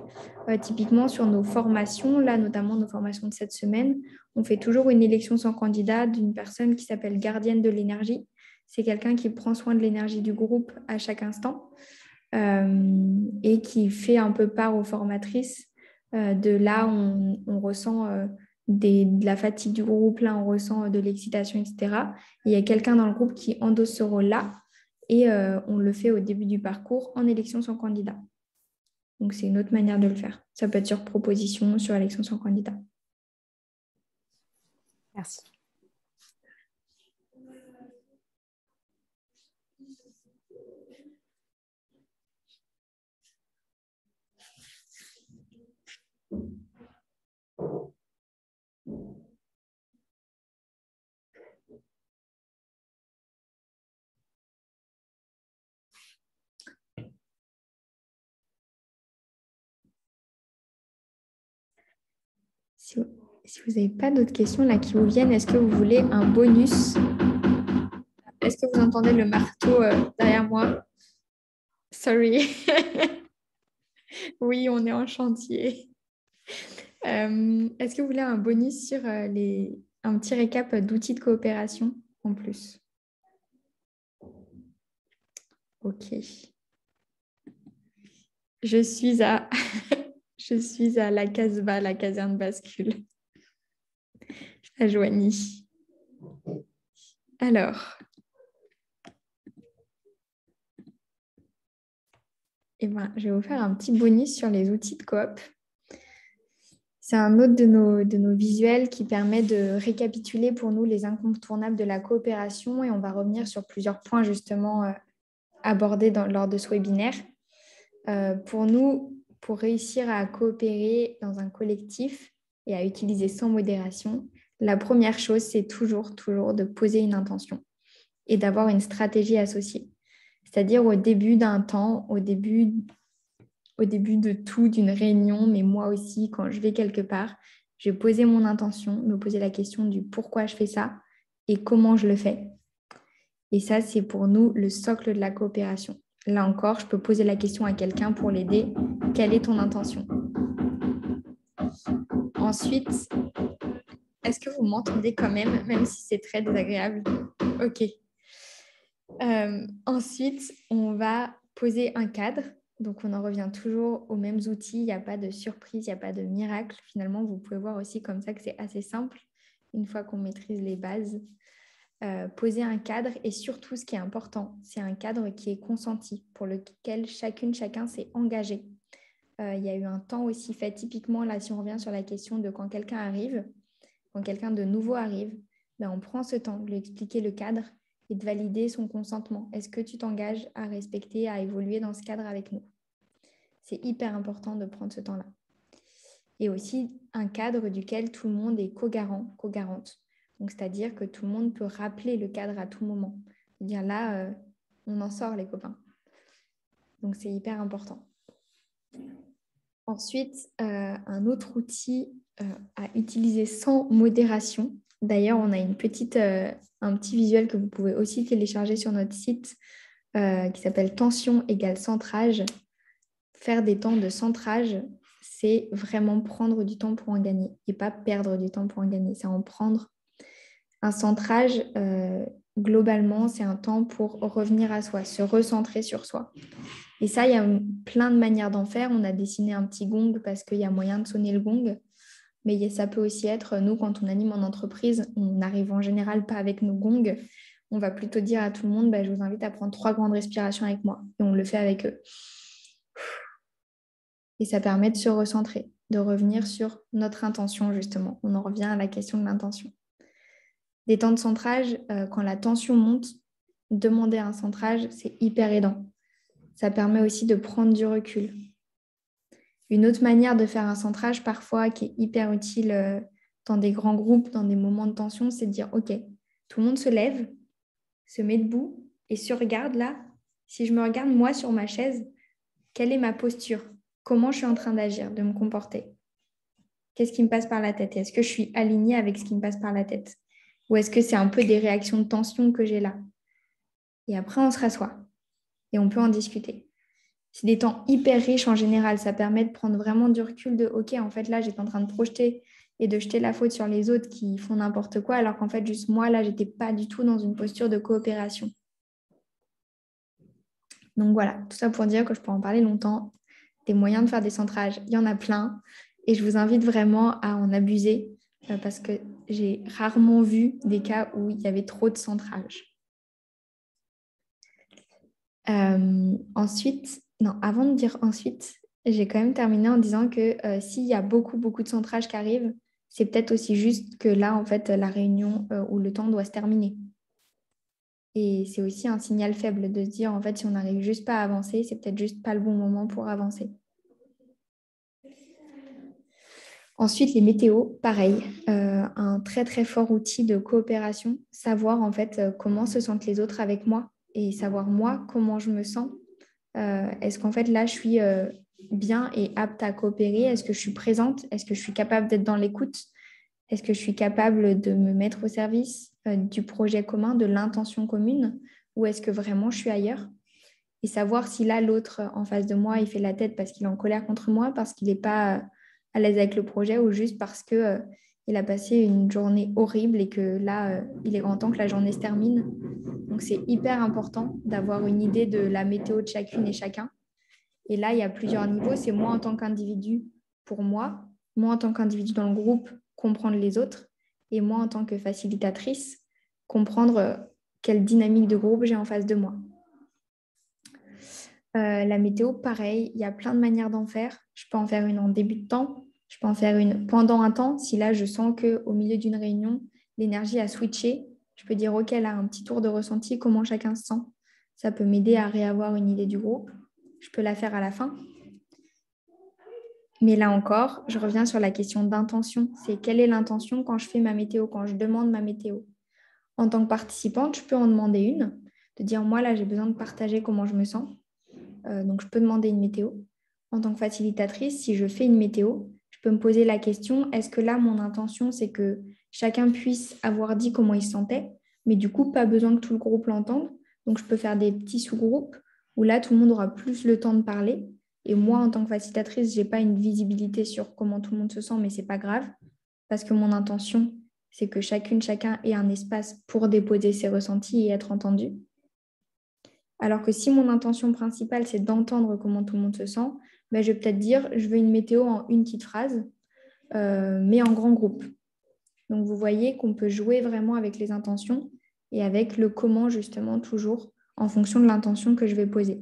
Typiquement sur nos formations, là notamment nos formations de cette semaine, on fait toujours une élection sans candidat d'une personne qui s'appelle gardienne de l'énergie. C'est quelqu'un qui prend soin de l'énergie du groupe à chaque instant et qui fait un peu part aux formatrices. De là, on ressent de la fatigue du groupe, là on ressent de l'excitation, etc. Et il y a quelqu'un dans le groupe qui endosse ce rôle-là. Et on le fait au début du parcours en élection sans candidat. Donc, c'est une autre manière de le faire. Ça peut être sur proposition, sur élection sans candidat. Merci. Si vous n'avez pas d'autres questions là qui vous viennent, est-ce que vous voulez un bonus? Est-ce que vous entendez le marteau derrière moi? Sorry. Oui, on est en chantier. Est-ce que vous voulez un bonus sur un petit récap d'outils de coopération en plus? Ok. Je suis à la Casbah, la caserne bascule. À Joigny. Alors, je vais vous faire un petit bonus sur les outils de coop. C'est un autre de nos visuels qui permet de récapituler pour nous les incontournables de la coopération et on va revenir sur plusieurs points justement abordés lors de ce webinaire. Pour nous, pour réussir à coopérer dans un collectif et à utiliser sans modération, la première chose, c'est toujours de poser une intention et d'avoir une stratégie associée. C'est-à-dire au début d'un temps, au début de tout, d'une réunion, mais moi aussi, quand je vais quelque part, je vais poser mon intention, me poser la question du pourquoi je fais ça et comment je le fais. Et ça, c'est pour nous le socle de la coopération. Là encore, je peux poser la question à quelqu'un pour l'aider. Quelle est ton intention? Ensuite, est-ce que vous m'entendez quand même si c'est très désagréable? Ok. Ensuite, on va poser un cadre. Donc, on en revient toujours aux mêmes outils. Il n'y a pas de surprise, il n'y a pas de miracle. Finalement, vous pouvez voir aussi comme ça que c'est assez simple une fois qu'on maîtrise les bases. Poser un cadre et surtout, ce qui est important, c'est un cadre qui est consenti, pour lequel chacun s'est engagé. Il y a eu un temps aussi fait, typiquement, là, si on revient sur la question de quand quelqu'un arrive, quand quelqu'un de nouveau arrive, on prend ce temps de lui expliquer le cadre et de valider son consentement. Est-ce que tu t'engages à respecter, à évoluer dans ce cadre avec nous? C'est hyper important de prendre ce temps-là. Et aussi un cadre duquel tout le monde est co-garant, co-garante. Donc, c'est-à-dire que tout le monde peut rappeler le cadre à tout moment. Dire là, on en sort les copains. Donc, c'est hyper important. Ensuite, un autre outil à utiliser sans modération. D'ailleurs, on a un petit visuel que vous pouvez aussi télécharger sur notre site qui s'appelle tension égale centrage. Faire des temps de centrage, c'est vraiment prendre du temps pour en gagner et pas perdre du temps pour en gagner. C'est en prendre. Un centrage, globalement, c'est un temps pour revenir à soi, se recentrer sur soi. Et ça, il y a plein de manières d'en faire. On a dessiné un petit gong parce qu'il y a moyen de sonner le gong. Mais ça peut aussi être, nous, quand on anime en entreprise, on n'arrive en général pas avec nos gongs. On va plutôt dire à tout le monde, je vous invite à prendre 3 grandes respirations avec moi. Et on le fait avec eux. Et ça permet de se recentrer, de revenir sur notre intention, justement. On en revient à la question de l'intention. Des temps de centrage, quand la tension monte, demander un centrage, c'est hyper aidant. Ça permet aussi de prendre du recul. Une autre manière de faire un centrage, parfois, qui est hyper utile dans des grands groupes, dans des moments de tension, c'est de dire, OK, tout le monde se lève, se met debout et se regarde là. Si je me regarde, moi, sur ma chaise, quelle est ma posture? Comment je suis en train d'agir, de me comporter? Qu'est-ce qui me passe par la tête? Est-ce que je suis alignée avec ce qui me passe par la tête? Ou est-ce que c'est un peu des réactions de tension que j'ai là? Et après, on se rassoit. et on peut en discuter. C'est des temps hyper riches en général. Ça permet de prendre vraiment du recul de OK, en fait, là, j'étais en train de projeter et de jeter la faute sur les autres qui font n'importe quoi, alors qu'en fait, juste moi, là, j'étais pas du tout dans une posture de coopération. Donc voilà, tout ça pour dire que je peux en parler longtemps. Des moyens de faire des centrages, il y en a plein. Et je vous invite vraiment à en abuser parce que j'ai rarement vu des cas où il y avait trop de centrage. Ensuite, non, avant de dire ensuite, j'ai quand même terminé en disant que s'il y a beaucoup, beaucoup de centrage qui arrivent, c'est peut-être aussi juste que là, en fait, la réunion ou le temps doit se terminer. Et c'est aussi un signal faible de se dire, en fait, si on n'arrive juste pas à avancer, c'est peut-être juste pas le bon moment pour avancer. Ensuite, les météos, pareil, un très, très fort outil de coopération, savoir en fait comment se sentent les autres avec moi et savoir moi comment je me sens. Est-ce qu'en fait là, je suis bien et apte à coopérer? Est-ce que je suis présente? Est-ce que je suis capable d'être dans l'écoute? Est-ce que je suis capable de me mettre au service du projet commun, de l'intention commune? Ou est-ce que vraiment je suis ailleurs? Et savoir si là, l'autre en face de moi, il fait la tête parce qu'il est en colère contre moi, parce qu'il n'est pas à l'aise avec le projet ou juste parce qu'il il a passé une journée horrible et que là, il est grand temps que la journée se termine. Donc, c'est hyper important d'avoir une idée de la météo de chacune et chacun. Et là, il y a plusieurs niveaux. C'est moi en tant qu'individu pour moi en tant qu'individu dans le groupe, comprendre les autres, et moi en tant que facilitatrice, comprendre quelle dynamique de groupe j'ai en face de moi. La météo, pareil, il y a plein de manières d'en faire. Je peux en faire une en début de temps, je peux en faire une pendant un temps. Si là, je sens qu'au milieu d'une réunion, l'énergie a switché, je peux dire, OK, là, un petit tour de ressenti, comment chacun se sent. Ça peut m'aider à réavoir une idée du groupe. Je peux la faire à la fin. Mais là encore, je reviens sur la question d'intention. C'est quelle est l'intention quand je fais ma météo, quand je demande ma météo. En tant que participante, je peux en demander une, de dire, moi, là, j'ai besoin de partager comment je me sens. Donc, je peux demander une météo. En tant que facilitatrice, si je fais une météo, je peux me poser la question, est-ce que là, mon intention, c'est que chacun puisse avoir dit comment il se sentait, mais du coup, pas besoin que tout le groupe l'entende. Donc, je peux faire des petits sous-groupes où là, tout le monde aura plus le temps de parler. Et moi, en tant que facilitatrice, je n'ai pas une visibilité sur comment tout le monde se sent, mais ce n'est pas grave, parce que mon intention, c'est que chacun ait un espace pour déposer ses ressentis et être entendu. Alors que si mon intention principale, c'est d'entendre comment tout le monde se sent, ben, je vais peut-être dire, je veux une météo en une petite phrase, mais en grand groupe. Donc, vous voyez qu'on peut jouer vraiment avec les intentions et avec le comment, justement, toujours en fonction de l'intention que je vais poser.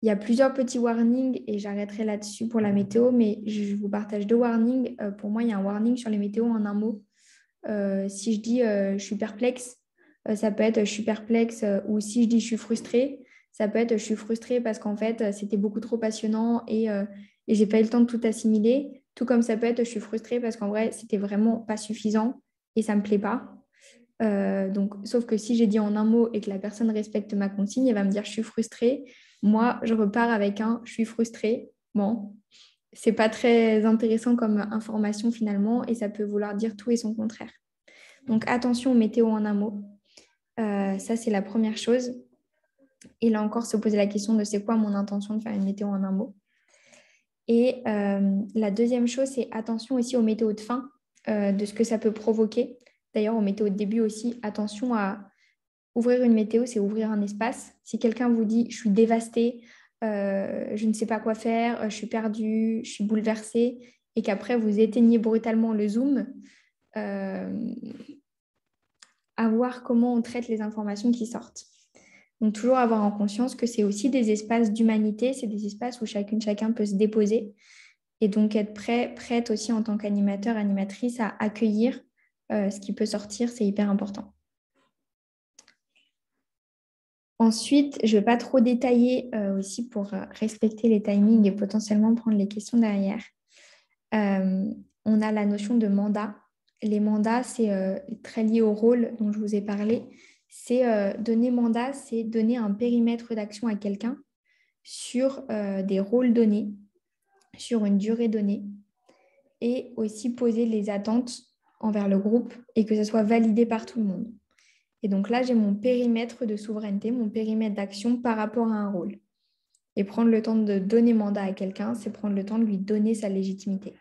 Il y a plusieurs petits warnings et j'arrêterai là-dessus pour la météo, mais je vous partage 2 warnings. Pour moi, il y a un warning sur les météos en un mot. Si je dis je suis perplexe, ça peut être je suis perplexe ou si je dis je suis frustrée, ça peut être je suis frustrée parce qu'en fait c'était beaucoup trop passionnant et j'ai pas eu le temps de tout assimiler. Tout comme ça peut être je suis frustrée parce qu'en vrai c'était vraiment pas suffisant et ça me plaît pas. Donc, sauf que si j'ai dit en un mot et que la personne respecte ma consigne, elle va me dire je suis frustrée. Moi, je repars avec un je suis frustrée. Bon, c'est pas très intéressant comme information finalement et ça peut vouloir dire tout et son contraire. Donc, attention aux météo en un mot. Ça, c'est la première chose. Et là encore, se poser la question de c'est quoi mon intention de faire une météo en un mot. Et la deuxième chose, c'est attention aussi aux météos de fin, de ce que ça peut provoquer. D'ailleurs, aux météos de début aussi, attention à ouvrir une météo, c'est ouvrir un espace. Si quelqu'un vous dit « je suis dévastée, je ne sais pas quoi faire, je suis perdue, je suis bouleversée », et qu'après vous éteignez brutalement le Zoom, à voir comment on traite les informations qui sortent. Donc, toujours avoir en conscience que c'est aussi des espaces d'humanité, c'est des espaces où chacun peut se déposer et donc être prête aussi en tant qu'animateur, animatrice à accueillir ce qui peut sortir, c'est hyper important. Ensuite, je ne vais pas trop détailler aussi pour respecter les timings et potentiellement prendre les questions derrière. On a la notion de mandat. Les mandats, c'est très lié au rôle dont je vous ai parlé. C'est donner mandat, c'est donner un périmètre d'action à quelqu'un sur des rôles donnés, sur une durée donnée, et aussi poser les attentes envers le groupe et que ce soit validé par tout le monde. Et donc là, j'ai mon périmètre de souveraineté, mon périmètre d'action par rapport à un rôle. Et prendre le temps de donner mandat à quelqu'un, c'est prendre le temps de lui donner sa légitimité.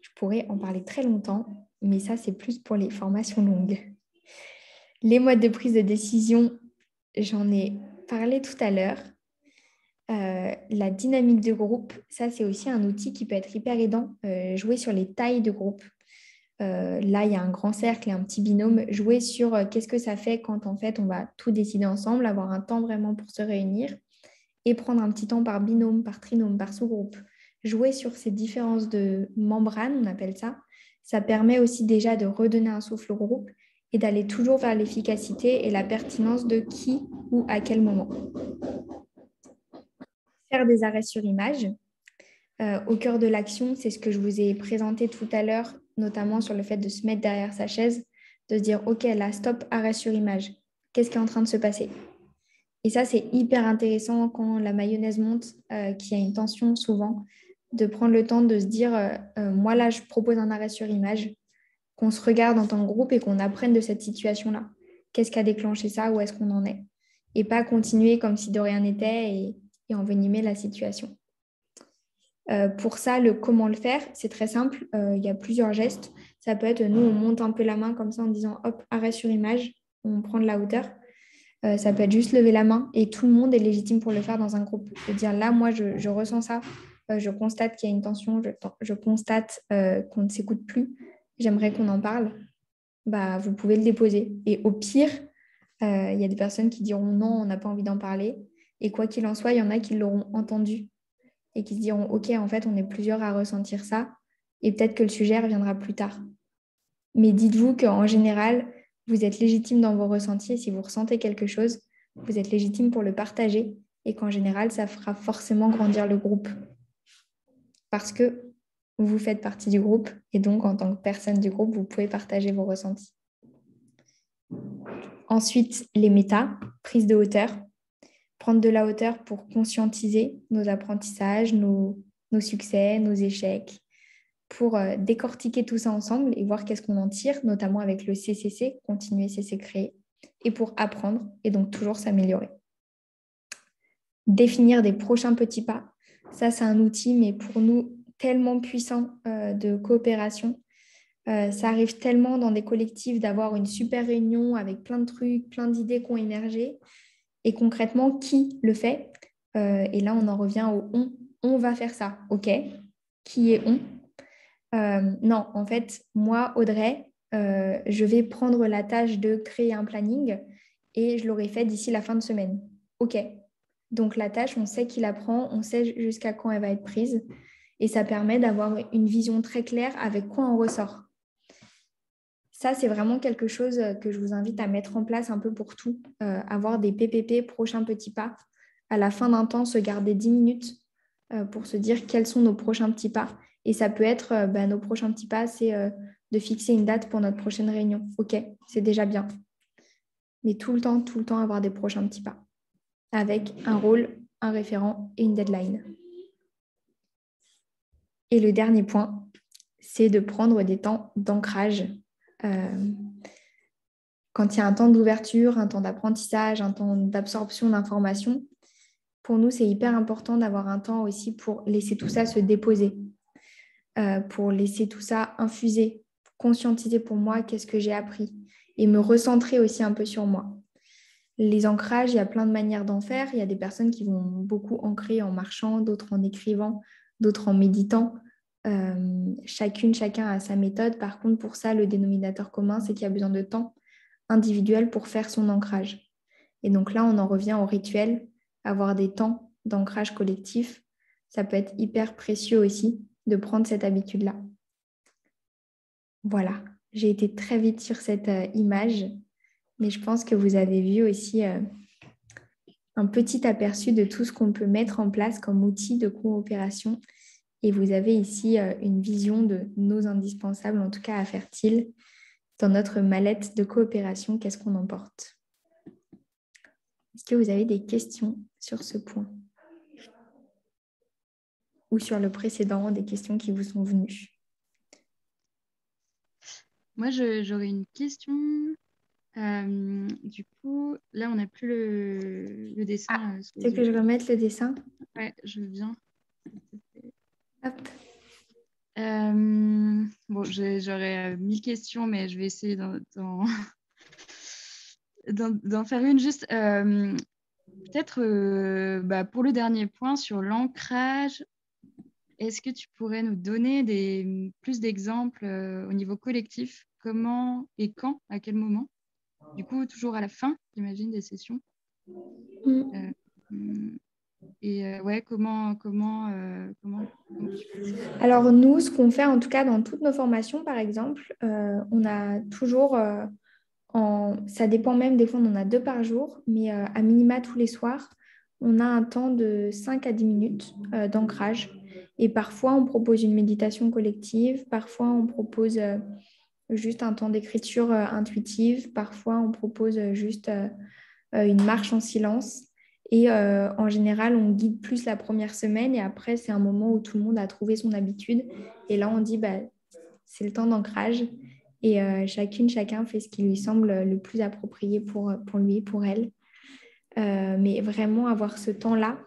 Je pourrais en parler très longtemps, mais ça, c'est plus pour les formations longues. Les modes de prise de décision, j'en ai parlé tout à l'heure. La dynamique de groupe, ça, c'est aussi un outil qui peut être hyper aidant. Jouer sur les tailles de groupe. Là, il y a un grand cercle et un petit binôme. Jouer sur qu'est-ce que ça fait quand, en fait, on va tout décider ensemble, avoir un temps vraiment pour se réunir et prendre un petit temps par binôme, par trinôme, par sous-groupe. Jouer sur ces différences de membrane, on appelle ça. Ça permet aussi déjà de redonner un souffle au groupe et d'aller toujours vers l'efficacité et la pertinence de qui ou à quel moment. Faire des arrêts sur image. Au cœur de l'action, c'est ce que je vous ai présenté tout à l'heure, notamment sur le fait de se mettre derrière sa chaise, de se dire, OK, là, stop, arrêt sur image. Qu'est-ce qui est en train de se passer? Et ça, c'est hyper intéressant quand la mayonnaise monte, qu'il y a une tension souvent, de prendre le temps de se dire, moi là, je propose un arrêt sur image, qu'on se regarde en tant que groupe et qu'on apprenne de cette situation-là. Qu'est-ce qui a déclenché ça? Où est-ce qu'on en est? Et pas continuer comme si de rien n'était et envenimer la situation. Pour ça, le comment le faire, c'est très simple. Il y a plusieurs gestes. Ça peut être, nous, on monte un peu la main comme ça en disant, hop, arrêt sur image, on prend de la hauteur. Ça peut être juste lever la main et tout le monde est légitime pour le faire dans un groupe. De dire là, moi, je ressens ça, je constate qu'il y a une tension, je constate qu'on ne s'écoute plus, j'aimerais qu'on en parle. Bah, vous pouvez le déposer. Et au pire, il y a des personnes qui diront non, on n'a pas envie d'en parler. Et quoi qu'il en soit, il y en a qui l'auront entendu et qui se diront ok, en fait, on est plusieurs à ressentir ça et peut-être que le sujet reviendra plus tard. Mais dites-vous qu'en général, vous êtes légitime dans vos ressentis et si vous ressentez quelque chose, vous êtes légitime pour le partager et qu'en général, ça fera forcément grandir le groupe parce que vous faites partie du groupe et donc en tant que personne du groupe, vous pouvez partager vos ressentis. Ensuite, les méta, prise de hauteur. Prendre de la hauteur pour conscientiser nos apprentissages, nos succès, nos échecs, pour décortiquer tout ça ensemble et voir qu'est-ce qu'on en tire, notamment avec le CCC, continuer CC créer, et pour apprendre et donc toujours s'améliorer. Définir des prochains petits pas, ça c'est un outil, mais pour nous tellement puissant de coopération. Ça arrive tellement dans des collectifs d'avoir une super réunion avec plein de trucs, plein d'idées qui ont émergé. Et concrètement, qui le fait? Et là, on en revient au on. On va faire ça, ok? Qui est on? Non, en fait, moi, Audrey, je vais prendre la tâche de créer un planning et je l'aurai fait d'ici la fin de semaine. OK. Donc la tâche, on sait qui la prend, on sait jusqu'à quand elle va être prise et ça permet d'avoir une vision très claire avec quoi on ressort. Ça, c'est vraiment quelque chose que je vous invite à mettre en place un peu pour tout. Avoir des PPP, prochains petits pas. À la fin d'un temps, se garder 10 minutes pour se dire quels sont nos prochains petits pas. Et ça peut être, nos prochains petits pas, c'est de fixer une date pour notre prochaine réunion. OK, c'est déjà bien. Mais tout le temps, avoir des prochains petits pas. Avec un rôle, un référent et une deadline. Et le dernier point, c'est de prendre des temps d'ancrage. Quand il y a un temps d'ouverture, un temps d'apprentissage, un temps d'absorption d'informations, pour nous, c'est hyper important d'avoir un temps aussi pour laisser tout ça se déposer, pour laisser tout ça infuser, conscientiser pour moi qu'est-ce que j'ai appris et me recentrer aussi un peu sur moi. Les ancrages, il y a plein de manières d'en faire. Il y a des personnes qui vont beaucoup ancrer en marchant, d'autres en écrivant, d'autres en méditant. Chacun a sa méthode. Par contre, pour ça, le dénominateur commun, c'est qu'il y a besoin de temps individuel pour faire son ancrage. Et donc là, on en revient au rituel, avoir des temps d'ancrage collectif. Ça peut être hyper précieux aussi de prendre cette habitude-là. Voilà, j'ai été très vite sur cette image, mais je pense que vous avez vu aussi un petit aperçu de tout ce qu'on peut mettre en place comme outil de coopération. Et vous avez ici une vision de nos indispensables, en tout cas à Fertile, dans notre mallette de coopération, qu'est-ce qu'on emporte? Est-ce que vous avez des questions sur ce point? Ou sur le précédent, des questions qui vous sont venues? Moi, j'aurais une question. Du coup, là, on n'a plus le dessin sous Tu les veux que je yeux. remette le dessin? Ouais, je veux bien. Hop. Bon, j'aurais 1000 questions, mais je vais essayer d'en faire une juste. Peut-être pour le dernier point sur l'ancrage, est-ce que tu pourrais nous donner plus d'exemples au niveau collectif? Comment et quand, à quel moment? Du coup, toujours à la fin, j'imagine, des sessions. Mm. Ouais, comment tu fais ça? Alors nous, ce qu'on fait en tout cas dans toutes nos formations, par exemple, on a toujours, ça dépend même, des fois on en a 2 par jour, mais à minima tous les soirs, on a un temps de 5 à 10 minutes d'ancrage. Et parfois, on propose une méditation collective, parfois on propose juste un temps d'écriture intuitive, parfois on propose juste une marche en silence. Et en général, on guide plus la première semaine et après, c'est un moment où tout le monde a trouvé son habitude. Et là, on dit, bah, c'est le temps d'ancrage. Et chacun fait ce qui lui semble le plus approprié pour lui, pour elle. Mais vraiment avoir ce temps-là.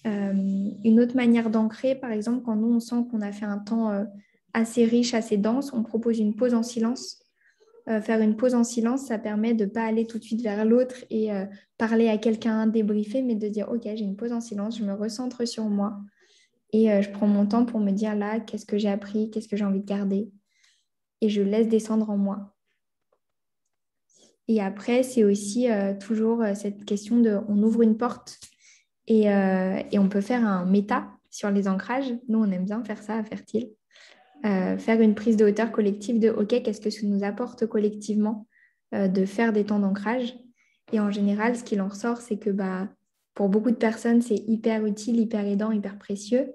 Une autre manière d'ancrer, par exemple, quand nous, on sent qu'on a fait un temps assez riche, assez dense, on propose une pause en silence. Faire une pause en silence, ça permet de ne pas aller tout de suite vers l'autre et parler à quelqu'un, débriefer, mais de dire, OK, j'ai une pause en silence, je me recentre sur moi et je prends mon temps pour me dire là, qu'est-ce que j'ai appris, qu'est-ce que j'ai envie de garder et je laisse descendre en moi. Et après, c'est aussi toujours cette question de, on ouvre une porte et on peut faire un méta sur les ancrages. Nous, on aime bien faire ça à Fertile. Faire une prise de hauteur collective de OK, qu'est-ce que ça nous apporte collectivement de faire des temps d'ancrage. Et en général, ce qu'il en ressort, c'est que pour beaucoup de personnes, c'est hyper utile, hyper aidant, hyper précieux.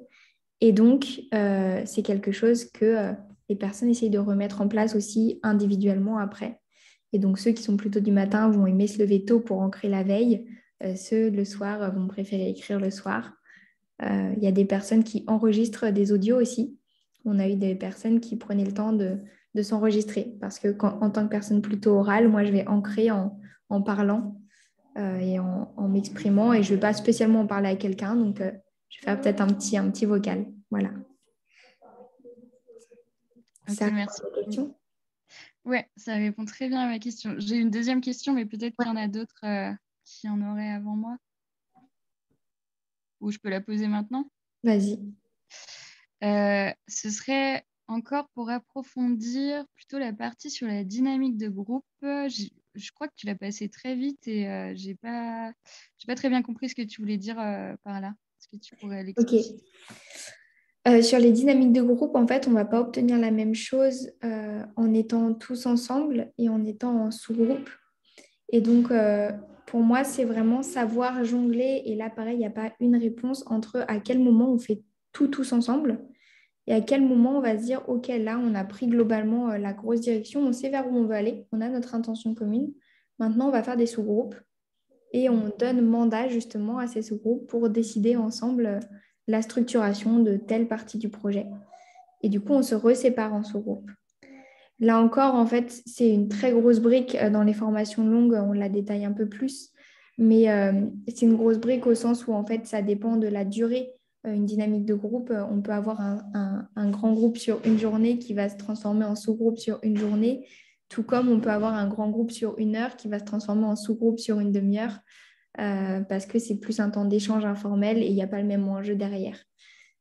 Et donc, c'est quelque chose que les personnes essayent de remettre en place aussi individuellement après. Et donc, ceux qui sont plutôt du matin vont aimer se lever tôt pour ancrer la veille. Ceux le soir vont préférer écrire le soir. Il y a des personnes qui enregistrent des audios aussi. On a eu des personnes qui prenaient le temps de s'enregistrer parce que en tant que personne plutôt orale, moi, je vais ancrer en parlant et en m'exprimant et je ne vais pas spécialement en parler à quelqu'un. Donc, je vais faire peut-être un petit vocal. Voilà. Ok, Ça répond merci. à ta question? Ouais, ça répond très bien à ma question. J'ai une deuxième question, mais peut-être qu'il y en a d'autres qui en auraient avant moi. Ou je peux la poser maintenant? Vas-y. Ce serait encore pour approfondir plutôt la partie sur la dynamique de groupe. Je crois que tu l'as passé très vite et j'ai pas très bien compris ce que tu voulais dire par là. Est-ce que tu pourrais OK. l'expliciter? Sur les dynamiques de groupe, en fait, on ne va pas obtenir la même chose en étant tous ensemble et en étant en sous-groupe. Et donc, pour moi, c'est vraiment savoir jongler. Et là, pareil, il n'y a pas une réponse entre à quel moment on fait tout tous ensemble et à quel moment on va se dire, OK, là, on a pris globalement la grosse direction, on sait vers où on veut aller, on a notre intention commune. Maintenant, on va faire des sous-groupes et on donne mandat justement à ces sous-groupes pour décider ensemble la structuration de telle partie du projet. Et du coup, on se resépare en sous-groupes. Là encore, en fait, c'est une très grosse brique dans les formations longues, on la détaille un peu plus, mais c'est une grosse brique au sens où en fait, ça dépend de la durée. Une dynamique de groupe, on peut avoir un grand groupe sur une journée qui va se transformer en sous-groupe sur une journée, tout comme on peut avoir un grand groupe sur une heure qui va se transformer en sous-groupe sur une demi-heure, parce que c'est plus un temps d'échange informel et il n'y a pas le même enjeu derrière.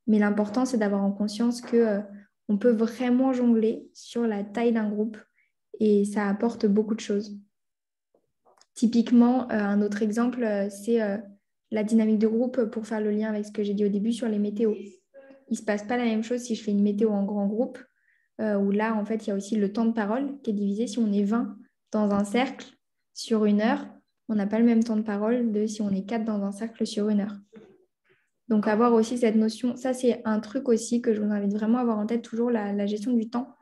Mais l'important, c'est d'avoir en conscience que on peut vraiment jongler sur la taille d'un groupe et ça apporte beaucoup de choses. Typiquement, un autre exemple, c'est la dynamique de groupe pour faire le lien avec ce que j'ai dit au début sur les météos. Il ne se passe pas la même chose si je fais une météo en grand groupe, où là, en fait, il y a aussi le temps de parole qui est divisé. Si on est 20 dans un cercle sur une heure, on n'a pas le même temps de parole de si on est 4 dans un cercle sur une heure. Donc, avoir aussi cette notion, ça, c'est un truc aussi que je vous invite vraiment à avoir en tête, toujours la gestion du temps.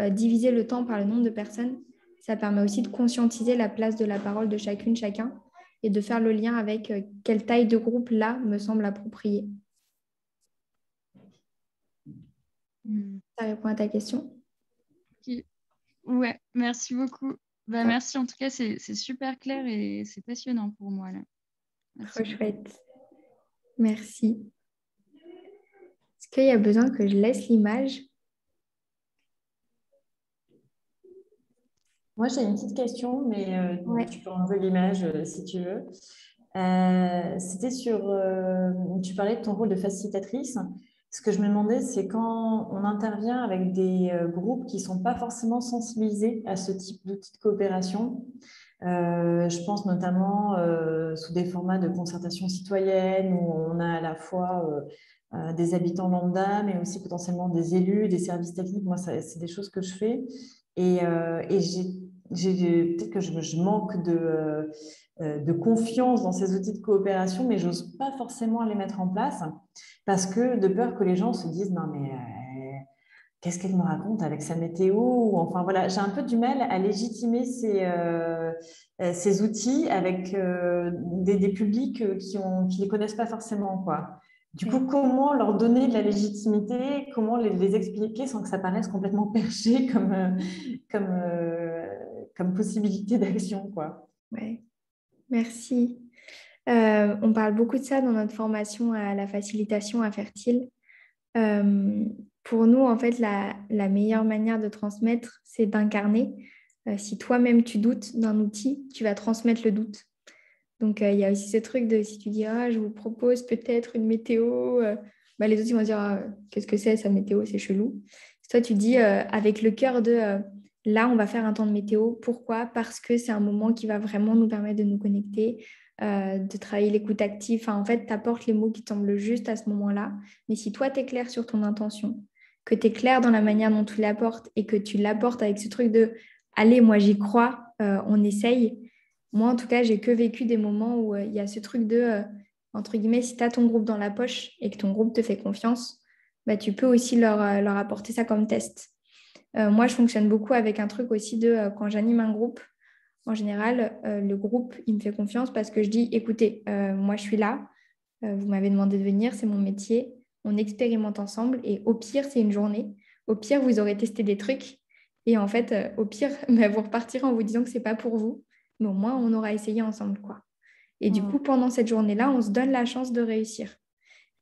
Diviser le temps par le nombre de personnes, ça permet aussi de conscientiser la place de la parole de chacune, chacun, et de faire le lien avec quelle taille de groupe, là, me semble appropriée. Ça répond à ta question? Okay. Ouais, merci beaucoup. Merci, en tout cas, c'est super clair et c'est passionnant pour moi, là. Trop chouette. Merci. Est-ce qu'il y a besoin que je laisse l'image? Moi, j'ai une petite question, mais Ouais. tu peux enlever l'image si tu veux. C'était sur, tu parlais de ton rôle de facilitatrice. Ce que je me demandais, c'est quand on intervient avec des groupes qui ne sont pas forcément sensibilisés à ce type d'outils de coopération. Je pense notamment sous des formats de concertation citoyenne où on a à la fois des habitants lambda, mais aussi potentiellement des élus, des services techniques. Moi, c'est des choses que je fais. Et peut-être que je manque de confiance dans ces outils de coopération, mais j'ose pas forcément les mettre en place parce que de peur que les gens se disent non mais qu'est-ce qu'elle me raconte avec sa météo? Enfin voilà, j'ai un peu du mal à légitimer ces outils avec des publics qui les connaissent pas forcément quoi. Du coup, comment leur donner de la légitimité? Comment les expliquer sans que ça paraisse complètement perché comme, euh, comme possibilité d'action, quoi. Ouais. Merci. On parle beaucoup de ça dans notre formation à la facilitation à Fertile. Euh, pour nous, en fait, la meilleure manière de transmettre, c'est d'incarner. Si toi-même tu doutes d'un outil, tu vas transmettre le doute. Donc, il y a aussi ce truc de si tu dis, ah, je vous propose peut-être une météo, bah, les autres ils vont dire, ah, qu'est-ce que c'est, sa météo, c'est chelou. Toi, tu dis avec le cœur de, là, on va faire un temps de météo. Pourquoi? Parce que c'est un moment qui va vraiment nous permettre de nous connecter, de travailler l'écoute active. Enfin, en fait, tu apportes les mots qui te semblent justes à ce moment-là. Mais si toi, tu es clair sur ton intention, que tu es clair dans la manière dont tu l'apportes et que tu l'apportes avec ce truc de, allez, moi, j'y crois, on essaye. Moi, en tout cas, j'ai que vécu des moments où il y a ce truc de, entre guillemets, si tu as ton groupe dans la poche et que ton groupe te fait confiance, bah, tu peux aussi leur apporter ça comme test. Moi, je fonctionne beaucoup avec un truc aussi de, quand j'anime un groupe, en général, le groupe, il me fait confiance parce que je dis, écoutez, moi, je suis là, vous m'avez demandé de venir, c'est mon métier, on expérimente ensemble et au pire, c'est une journée. Au pire, vous aurez testé des trucs et en fait, au pire, bah, vous repartirez en vous disant que c'est pas pour vous, mais au moins, on aura essayé ensemble, quoi. Et du coup, pendant cette journée-là, on se donne la chance de réussir.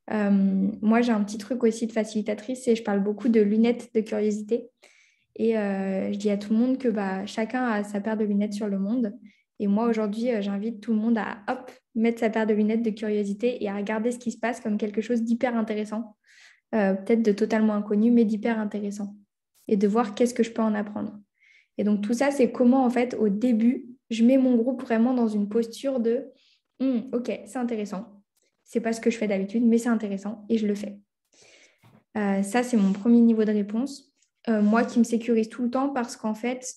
Moi, j'ai un petit truc aussi de facilitatrice et je parle beaucoup de lunettes de curiosité. Et je dis à tout le monde que bah, chacun a sa paire de lunettes sur le monde. Et moi, aujourd'hui, j'invite tout le monde à hop, mettre sa paire de lunettes de curiosité et à regarder ce qui se passe comme quelque chose d'hyper intéressant. Peut-être de totalement inconnu, mais d'hyper intéressant. Et de voir qu'est-ce que je peux en apprendre. Et donc, tout ça, c'est comment, en fait, au début, je mets mon groupe vraiment dans une posture de OK, c'est intéressant. C'est pas ce que je fais d'habitude, mais c'est intéressant et je le fais. Ça, c'est mon premier niveau de réponse. Moi qui me sécurise tout le temps parce qu'en fait,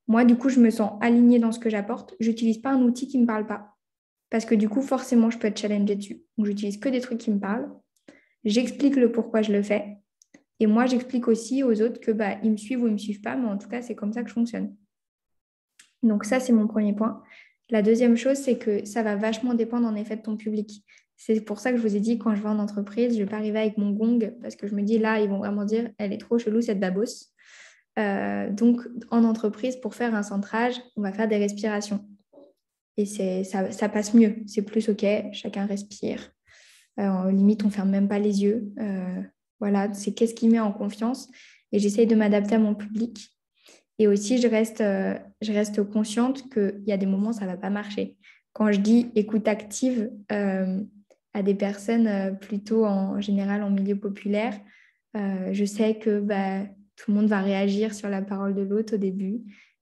moi, du coup, je me sens alignée dans ce que j'apporte. Je n'utilise pas un outil qui ne me parle pas. Parce que du coup, forcément, je peux être challengée dessus. Donc, j'utilise que des trucs qui me parlent. J'explique le pourquoi je le fais. Et moi, j'explique aussi aux autres que bah, ils me suivent ou ils ne me suivent pas, mais en tout cas, c'est comme ça que je fonctionne. Donc ça, c'est mon premier point. La deuxième chose, c'est que ça va vachement dépendre en effet de ton public. C'est pour ça que je vous ai dit, quand je vais en entreprise, je ne vais pas arriver avec mon gong parce que je me dis, là, ils vont vraiment dire, elle est trop chelou, cette babos. Donc, en entreprise, pour faire un centrage, on va faire des respirations. Et ça passe mieux. C'est plus OK, chacun respire. Limite, on ne ferme même pas les yeux. Voilà, c'est qu'est-ce qui met en confiance. Et j'essaye de m'adapter à mon public. Et aussi, je reste consciente qu'il y a des moments, ça ne va pas marcher. Quand je dis écoute active à des personnes plutôt en général en milieu populaire, je sais que bah, tout le monde va réagir sur la parole de l'autre au début.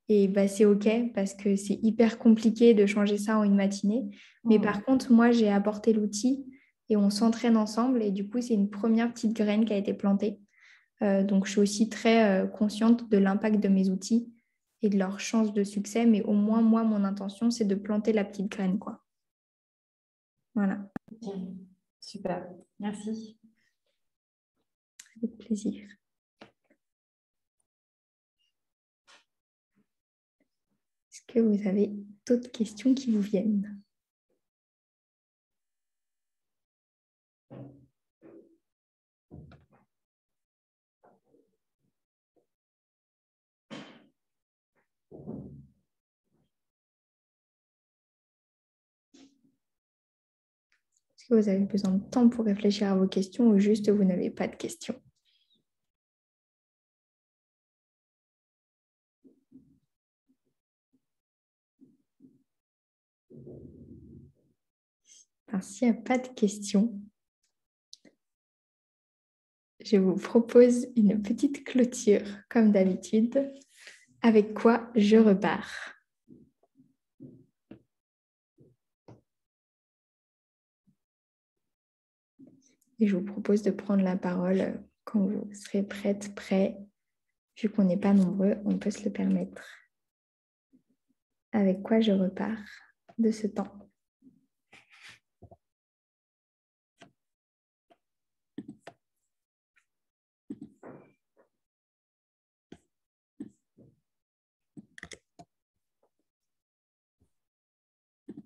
Et bah, c'est OK parce que c'est hyper compliqué de changer ça en une matinée. Mais par contre, moi, j'ai apporté l'outil et on s'entraîne ensemble. Et du coup, c'est une première petite graine qui a été plantée. Donc, je suis aussi très consciente de l'impact de mes outils et de leur chance de succès. Mais au moins, moi, mon intention, c'est de planter la petite graine, quoi. Voilà. Ok. Super. Merci. Avec plaisir. Est-ce que vous avez d'autres questions qui vous viennent? que vous avez besoin de temps pour réfléchir à vos questions ou juste vous n'avez pas de questions. Alors, s'il n'y a pas de questions, je vous propose une petite clôture, comme d'habitude. Avec quoi je repars? Et je vous propose de prendre la parole quand vous serez prête, prêt. Vu qu'on n'est pas nombreux, on peut se le permettre. Avec quoi je repars de ce temps?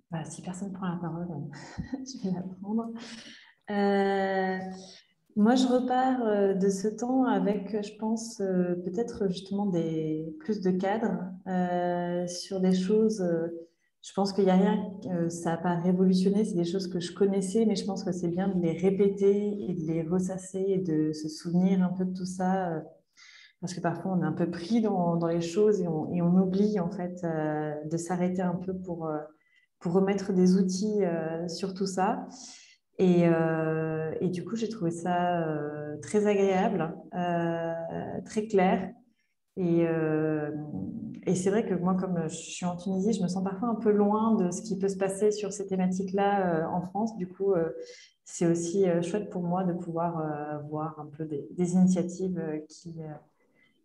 Voilà, si personne ne prend la parole, je vais la prendre. Moi, je repars de ce temps avec, je pense, peut-être justement plus de cadres sur des choses. Je pense qu'il n'y a rien, ça n'a pas révolutionné, c'est des choses que je connaissais, mais je pense que c'est bien de les répéter et de les ressasser et de se souvenir un peu de tout ça. Parce que parfois, on est un peu pris dans les choses et on oublie en fait de s'arrêter un peu pour remettre des outils sur tout ça. Et du coup, j'ai trouvé ça très agréable, très clair. Et, euh, et c'est vrai que moi, comme je suis en Tunisie, je me sens parfois un peu loin de ce qui peut se passer sur ces thématiques-là en France. Du coup, c'est aussi chouette pour moi de pouvoir voir un peu des initiatives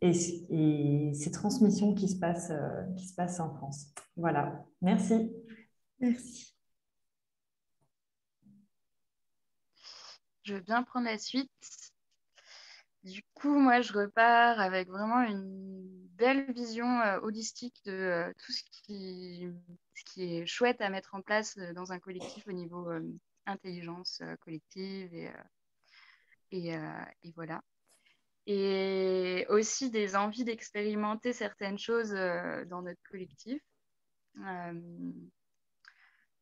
et ces transmissions qui se passent en France. Voilà. Merci. Merci. Je veux bien prendre la suite. Du coup, moi, je repars avec vraiment une belle vision holistique de tout ce qui est chouette à mettre en place dans un collectif au niveau intelligence collective et voilà. Et aussi des envies d'expérimenter certaines choses dans notre collectif.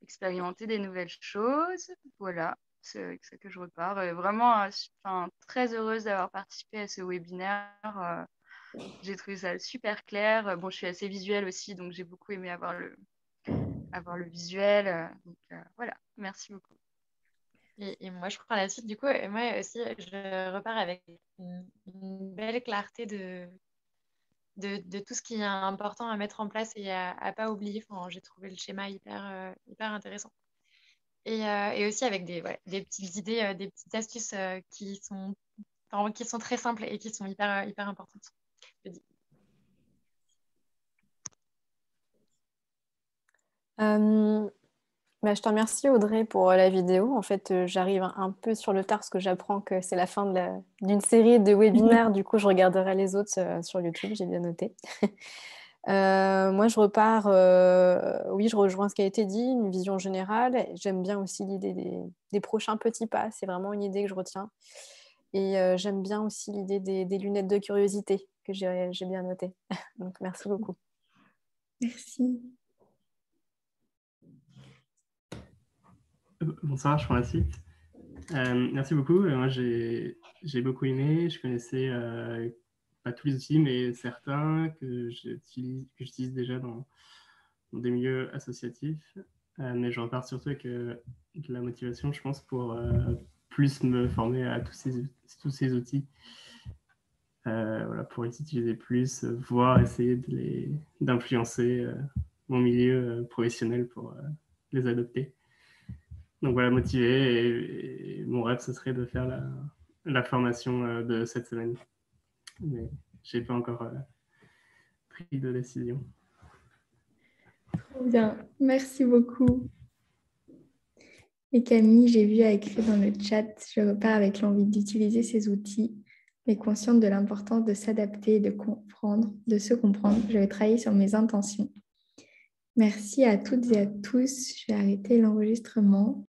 Expérimenter des nouvelles choses. Voilà, c'est avec ça que je repars. Vraiment, très heureuse d'avoir participé à ce webinaire. J'ai trouvé ça super clair. Bon, je suis assez visuelle aussi, donc j'ai beaucoup aimé avoir le visuel. Donc voilà, merci beaucoup. Et moi, je prends la suite. Du coup, moi aussi, je repars avec une belle clarté de tout ce qui est important à mettre en place et à ne pas oublier. Enfin, j'ai trouvé le schéma hyper intéressant. Et aussi avec des petites idées, des petites astuces qui sont très simples et qui sont hyper importantes. Je dis. Je te remercie Audrey pour la vidéo. En fait, j'arrive un peu sur le tard parce que j'apprends que c'est la fin d'une série de webinaires. Du coup, je regarderai les autres sur YouTube, j'ai bien noté. Moi, je repars, oui, je rejoins ce qui a été dit, une vision générale. J'aime bien aussi l'idée des prochains petits pas. C'est vraiment une idée que je retiens. Et j'aime bien aussi l'idée des lunettes de curiosité que j'ai bien notées. Donc, merci beaucoup. Merci. Bonsoir, je prends la suite. Merci beaucoup. Moi, j'ai beaucoup aimé. Je connaissais pas tous les outils, mais certains que j'utilise déjà dans des milieux associatifs. Mais je repars surtout avec de la motivation, je pense, pour plus me former à tous ces outils. Voilà, pour les utiliser plus, voire essayer d'influencer mon milieu professionnel pour les adopter. Donc voilà, motivé, et mon rêve, ce serait de faire la formation de cette semaine. Mais je n'ai pas encore pris de décision. Trop bien, merci beaucoup. Et Camille, j'ai vu écrit dans le chat, je repars avec l'envie d'utiliser ces outils, mais consciente de l'importance de s'adapter, de se comprendre. Je vais travailler sur mes intentions. Merci à toutes et à tous. Je vais arrêter l'enregistrement.